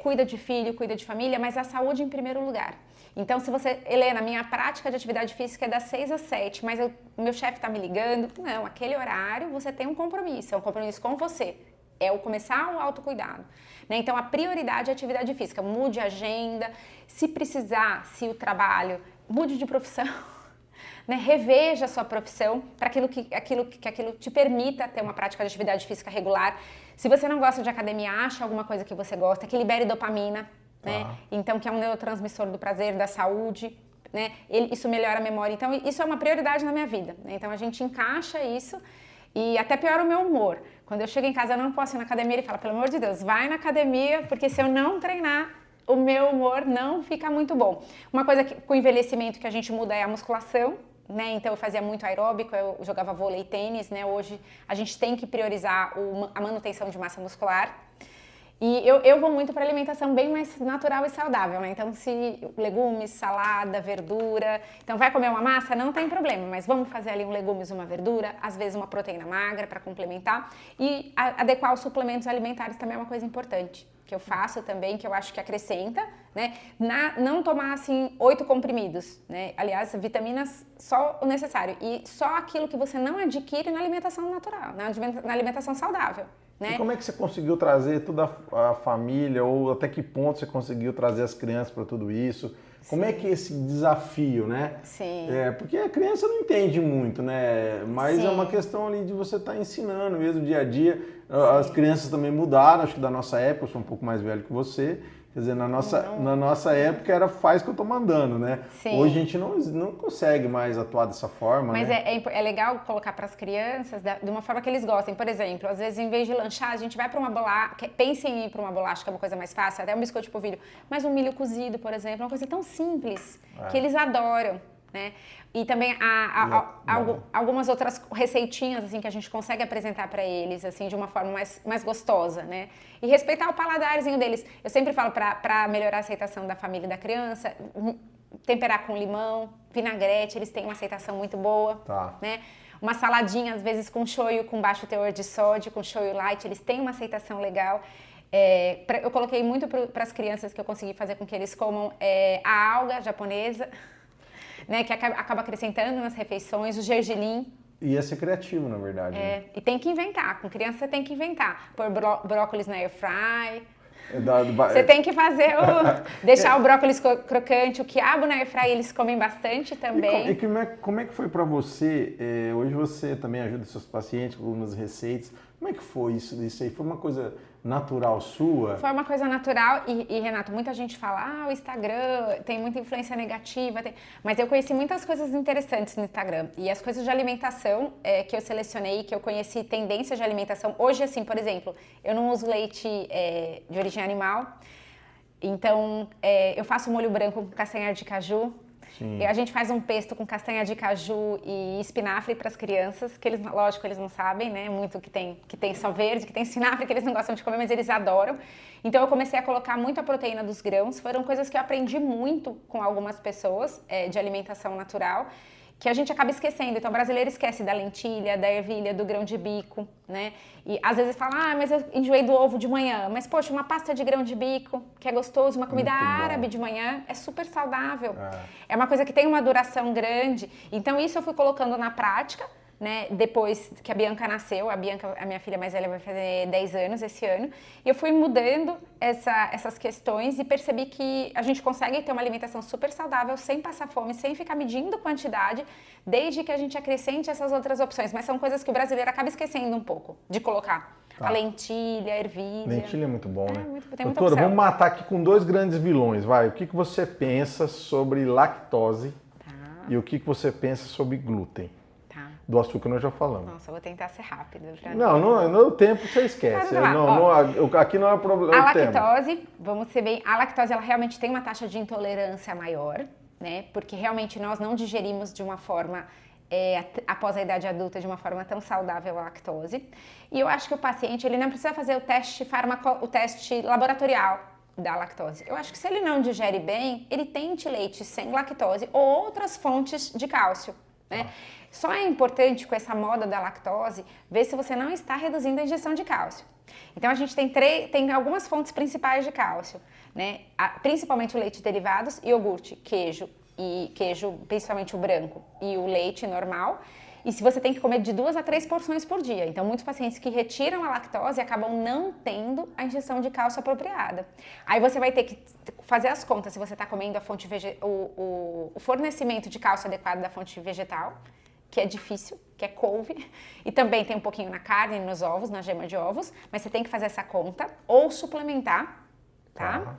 S2: cuida de filho, cuida de família, mas a saúde em primeiro lugar. Então, se você, Helena, minha prática de atividade física é das 6 às 7, mas meu chefe está me ligando, não, aquele horário você tem um compromisso, é um compromisso com você. É o começar o autocuidado. Né? Então, a prioridade é a atividade física. Mude a agenda. Se precisar, se o trabalho, mude de profissão. Né? Reveja a sua profissão para que aquilo te permita ter uma prática de atividade física regular. Se você não gosta de academia, acha alguma coisa que você gosta, que libere dopamina. Né? Então, que é um neurotransmissor do prazer, da saúde. Né? Isso melhora a memória. Então, isso é uma prioridade na minha vida. Né? Então, a gente encaixa isso. E até piora o meu humor. Quando eu chego em casa, eu não posso ir na academia, ele fala, pelo amor de Deus, vai na academia, porque se eu não treinar, o meu humor não fica muito bom. Uma coisa que, com o envelhecimento que a gente muda é a musculação, né? Então eu fazia muito aeróbico, eu jogava vôlei e tênis, né? Hoje a gente tem que priorizar a manutenção de massa muscular. E eu vou muito para alimentação bem mais natural e saudável, né? Então, se legumes, salada, verdura. Então, vai comer uma massa? Não tem problema, mas vamos fazer ali um legumes, uma verdura, às vezes uma proteína magra para complementar. E adequar os suplementos alimentares também é uma coisa importante, que eu faço também, que eu acho que acrescenta, né? Não tomar, assim, 8 comprimidos, né? Aliás, vitaminas só o necessário. E só aquilo que você não adquire na alimentação natural, na alimentação saudável. Né?
S1: E como é que você conseguiu trazer toda a família, ou até que ponto você conseguiu trazer as crianças para tudo isso? Como é que é esse desafio, né?
S2: Sim.
S1: Porque a criança não entende muito, né? Mas
S2: Sim.
S1: é uma questão ali de você estar ensinando mesmo dia a dia. As crianças também mudaram, acho que da nossa época, eu sou um pouco mais velho que você. Quer dizer, na nossa época era faz que eu tô mandando, né?
S2: Sim.
S1: Hoje a gente não consegue mais atuar dessa forma,
S2: Mas
S1: né?
S2: é legal colocar para as crianças de uma forma que eles gostem. Por exemplo, às vezes em vez de lanchar, a gente vai para uma bolacha, pensem em ir para uma bolacha, que é uma coisa mais fácil, até um biscoito de polvilho, mas um milho cozido, por exemplo, é uma coisa tão simples, que eles adoram, né? E também algumas outras receitinhas assim que a gente consegue apresentar para eles assim de uma forma mais gostosa, né? E respeitar o paladarzinho deles. Eu sempre falo para melhorar a aceitação da família e da criança, temperar com limão, vinagrete, eles têm uma aceitação muito boa, né? Uma saladinha às vezes com shoyu com baixo teor de sódio, com shoyu light, eles têm uma aceitação legal. Eu coloquei muito para as crianças que eu consegui fazer com que eles comam a alga japonesa, né, que acaba acrescentando nas refeições, o gergelim.
S1: Ia ser criativo, na verdade. Né?
S2: E tem que inventar, com criança você tem que inventar. Pôr brócolis na air fry. Você tem que fazer deixar o brócolis crocante, o quiabo na air fry, eles comem bastante também.
S1: E como é que foi para você? Hoje você também ajuda seus pacientes com algumas receitas. Como é que foi isso aí? Foi uma coisa natural sua?
S2: Foi uma coisa natural e Renato, muita gente fala, o Instagram tem muita influência negativa, mas eu conheci muitas coisas interessantes no Instagram. E as coisas de alimentação que eu selecionei, que eu conheci tendências de alimentação. Hoje, assim, por exemplo, eu não uso leite de origem animal, então eu faço molho branco com castanha de caju. E a gente faz um pesto com castanha de caju e espinafre para as crianças, que eles, lógico, eles não sabem, né? Muito que tem sal verde, que tem espinafre, que eles não gostam de comer, mas eles adoram. Então eu comecei a colocar muito a proteína dos grãos. Foram coisas que eu aprendi muito com algumas pessoas de alimentação natural, que a gente acaba esquecendo. Então, o brasileiro esquece da lentilha, da ervilha, do grão de bico, né? E às vezes fala, mas eu enjoei do ovo de manhã. Mas, poxa, uma pasta de grão de bico, que é gostoso, uma comida árabe de manhã, é super saudável. É uma coisa que tem uma duração grande. Então, isso eu fui colocando na prática, né? Depois que a Bianca nasceu, a minha filha mais velha vai fazer 10 anos esse ano, e eu fui mudando essas questões e percebi que a gente consegue ter uma alimentação super saudável, sem passar fome, sem ficar medindo quantidade, desde que a gente acrescente essas outras opções. Mas são coisas que o brasileiro acaba esquecendo um pouco de colocar. A lentilha, a ervilha.
S1: Lentilha é muito bom, né?
S2: Tem muita
S1: Doutora,
S2: opção.
S1: vamos matar aqui com 2 grandes vilões, vai. O que você pensa sobre lactose e o que você pensa sobre glúten? Do açúcar nós já falamos.
S2: Nossa, eu vou tentar ser rápida.
S1: No tempo você esquece. Aqui não é problema.
S2: A lactose, vamos ser bem, a lactose ela realmente tem uma taxa de intolerância maior, né? Porque realmente nós não digerimos de uma forma, após a idade adulta, de uma forma tão saudável a lactose. E eu acho que o paciente, ele não precisa fazer o teste laboratorial da lactose. Eu acho que se ele não digere bem, ele tente leite sem lactose ou outras fontes de cálcio, né? Só é importante com essa moda da lactose ver se você não está reduzindo a ingestão de cálcio. Então a gente tem algumas fontes principais de cálcio, né? Principalmente o leite de derivados, iogurte, queijo, principalmente o branco, e o leite normal. E se você tem que comer de 2 a 3 porções por dia. Então muitos pacientes que retiram a lactose acabam não tendo a ingestão de cálcio apropriada. Aí você vai ter que fazer as contas se você está comendo o fornecimento de cálcio adequado da fonte vegetal, que é difícil, que é couve, e também tem um pouquinho na carne, nos ovos, na gema de ovos, mas você tem que fazer essa conta ou suplementar, tá?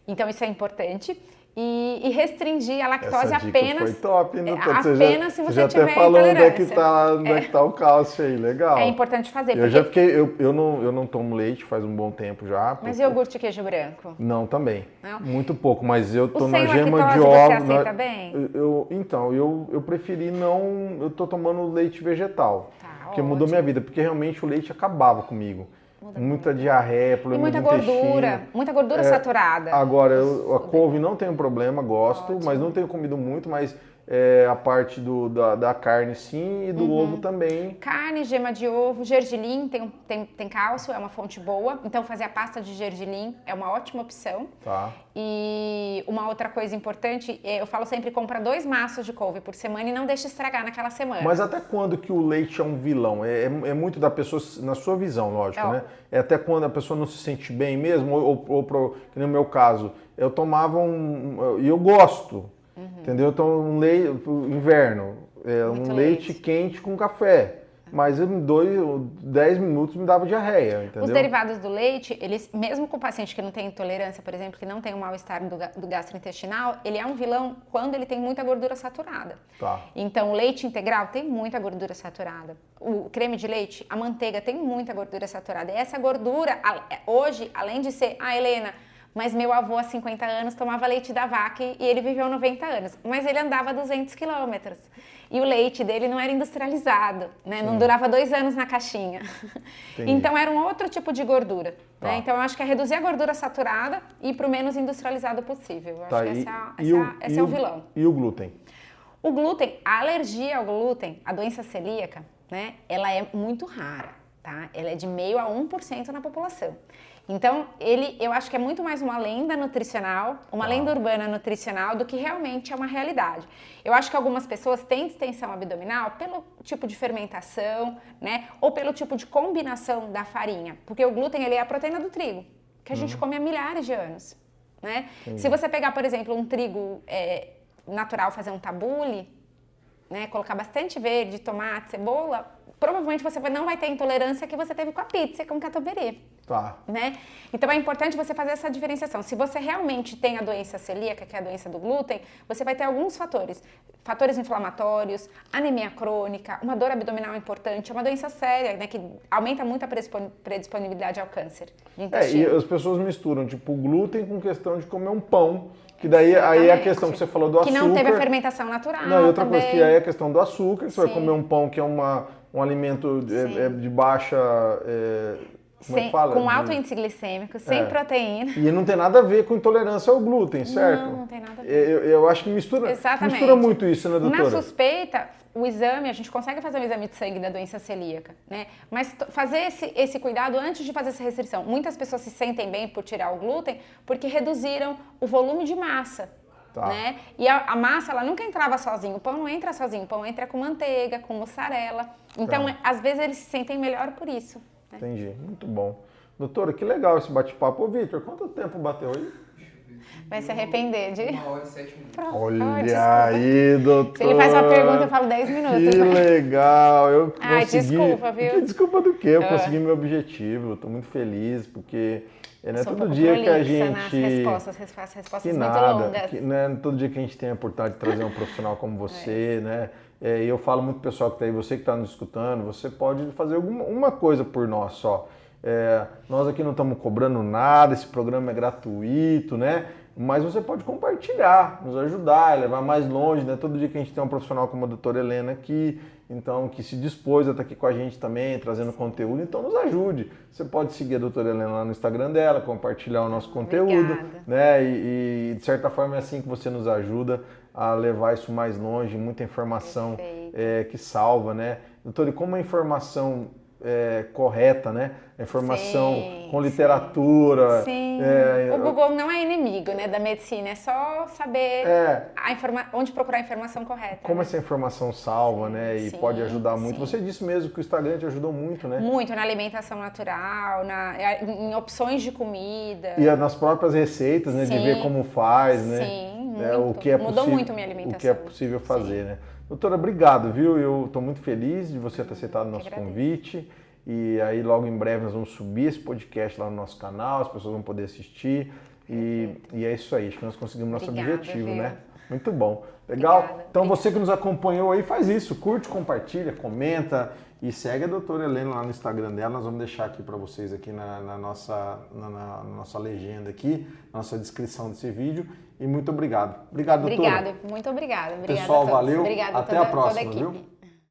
S2: Então isso é importante. e restringir a lactose
S1: Essa dica
S2: apenas.
S1: foi top, hein, doutor?
S2: Apenas se você
S1: já
S2: tiver
S1: até falou onde é
S2: intolerância.
S1: que tá o cálcio aí, legal.
S2: É importante fazer.
S1: Eu já fiquei, eu não tomo leite faz um bom tempo já.
S2: Mas iogurte e queijo branco?
S1: Não, também.
S2: Não?
S1: Muito pouco, mas eu tô
S2: O
S1: na
S2: sem
S1: gema
S2: lactose
S1: de
S2: você
S1: ovos.
S2: aceita bem?
S1: Então, eu preferi não. Eu tô tomando leite vegetal.
S2: Tá,
S1: que mudou minha vida, porque realmente o leite acabava comigo. Muita diarreia, problema
S2: muita
S1: de intestino.
S2: muita gordura saturada.
S1: Agora, a couve não tenho problema, gosto, mas não tenho comido muito, mas a parte da carne sim e do ovo também.
S2: Carne, gema de ovo, gergelim tem cálcio, é uma fonte boa. Então fazer a pasta de gergelim é uma ótima opção.
S1: Tá.
S2: E uma outra coisa importante, eu falo sempre, compra 2 maços de couve por semana e não deixa estragar naquela semana.
S1: Mas até quando que o leite é um vilão? É muito da pessoa, na sua visão, lógico, né? É até quando a pessoa não se sente bem mesmo, que no meu caso, eu tomava e eu gosto, entendeu? Então, inverno, um leite quente com café. Mas em 10 minutos me dava diarreia, entendeu?
S2: Os derivados do leite, eles, mesmo com o paciente que não tem intolerância, por exemplo, que não tem um mal-estar do gastrointestinal, ele é um vilão quando ele tem muita gordura saturada.
S1: Tá.
S2: Então, o leite integral tem muita gordura saturada. O creme de leite, a manteiga tem muita gordura saturada. E essa gordura, hoje, além de ser, Helena, mas meu avô há 50 anos tomava leite da vaca e ele viveu 90 anos. Mas ele andava 200 quilômetros. E o leite dele não era industrializado, né? Não durava 2 anos na caixinha. Entendi. Então era um outro tipo de gordura.
S1: Tá.
S2: Né? Então eu acho que é reduzir a gordura saturada e ir para o menos industrializado possível. Eu acho que esse é o vilão.
S1: E o glúten?
S2: O glúten, a alergia ao glúten, a doença celíaca, né? Ela é muito rara, tá? Ela é de 0,5% a 1% na população. Então, eu acho que é muito mais uma lenda nutricional, uma lenda urbana nutricional, do que realmente é uma realidade. Eu acho que algumas pessoas têm distensão abdominal pelo tipo de fermentação, né? Ou pelo tipo de combinação da farinha. Porque o glúten, ele é a proteína do trigo, que a gente come há milhares de anos, né? Se você pegar, por exemplo, um trigo natural, fazer um tabule, né? Colocar bastante verde, tomate, cebola, provavelmente você não vai ter intolerância que você teve com a pizza e com o catupiry.
S1: Tá.
S2: Né? Então é importante você fazer essa diferenciação. Se você realmente tem a doença celíaca, que é a doença do glúten, você vai ter alguns fatores. Fatores inflamatórios, anemia crônica, uma dor abdominal importante, é uma doença séria, né, que aumenta muito a predisponibilidade ao câncer de intestino.
S1: E as pessoas misturam, tipo, o glúten com questão de comer um pão, que daí aí é a questão que você falou do açúcar.
S2: Que não teve a fermentação natural.
S1: Não, e outra
S2: também.
S1: coisa que aí é a questão do açúcar, você vai comer um pão que é um alimento de baixa... como é que fala?
S2: Com alto índice glicêmico, sem proteína.
S1: E não tem nada a ver com intolerância ao glúten, certo?
S2: Não tem nada a ver.
S1: Eu acho que mistura muito isso, né, doutora?
S2: Na suspeita, o exame, a gente consegue fazer um exame de sangue da doença celíaca, né? Mas fazer esse cuidado antes de fazer essa restrição. Muitas pessoas se sentem bem por tirar o glúten porque reduziram o volume de massa.
S1: Tá.
S2: Né? E a massa, ela nunca entrava sozinho. O pão não entra sozinho. O pão entra com manteiga, com mussarela. Então, às vezes, eles se sentem melhor por isso. Né?
S1: Entendi. Muito bom. Doutora, que legal esse bate-papo. Ô, Vitor, quanto tempo bateu aí?
S2: Vai se arrepender de...
S3: 1h07.
S1: Olha aí, doutor.
S2: Se ele faz uma pergunta, eu falo 10 minutos.
S1: Que legal. Eu
S2: consegui... desculpa, viu?
S1: Desculpa do quê? Eu consegui meu objetivo. Eu tô muito feliz, porque... Não é todo dia que a gente...
S2: Respostas muito longas.
S1: Não é todo dia que a gente tem a oportunidade de trazer um profissional como você, né? E eu falo muito pro pessoal que está aí, você que está nos escutando, você pode fazer uma coisa por nós só. Nós aqui não estamos cobrando nada, esse programa é gratuito, né? Mas você pode compartilhar, nos ajudar, levar mais longe, né? Todo dia que a gente tem um profissional como a doutora Helena aqui, então, que se dispôs a estar aqui com a gente também, trazendo conteúdo, então nos ajude. Você pode seguir a doutora Helena lá no Instagram dela, compartilhar o nosso conteúdo, né? E de certa forma é assim que você nos ajuda a levar isso mais longe, muita informação que salva, né? Doutora, e como a informação correta, né? A informação com literatura.
S2: Sim. O Google não é inimigo, né, da medicina, é só saber onde procurar a informação correta.
S1: Como essa informação salva, né? E pode ajudar muito. Você disse mesmo que o Instagram te ajudou muito, né?
S2: Muito, na alimentação natural, em opções de comida.
S1: E nas próprias receitas, né? De ver como faz, né?
S2: Sim,
S1: o que é
S2: mudou muito minha alimentação.
S1: O que é possível fazer, né? Doutora, obrigado, viu? Eu estou muito feliz de você ter aceitado o nosso convite. E aí logo em breve nós vamos subir esse podcast lá no nosso canal, as pessoas vão poder assistir. E é isso aí, acho que nós conseguimos nosso objetivo,
S2: viu?
S1: né? Muito bom. Legal?
S2: Obrigada.
S1: Então você que nos acompanhou aí, faz isso, curte, compartilha, comenta e segue a doutora Helena lá no Instagram dela. Nós vamos deixar aqui para vocês aqui na nossa legenda aqui, na nossa descrição desse vídeo. E muito obrigado. Obrigado, doutora.
S2: Muito obrigada. Obrigada
S1: Pessoal,
S2: a todos.
S1: valeu.
S2: Obrigada
S1: Até a próxima,
S2: toda a equipe.
S1: viu?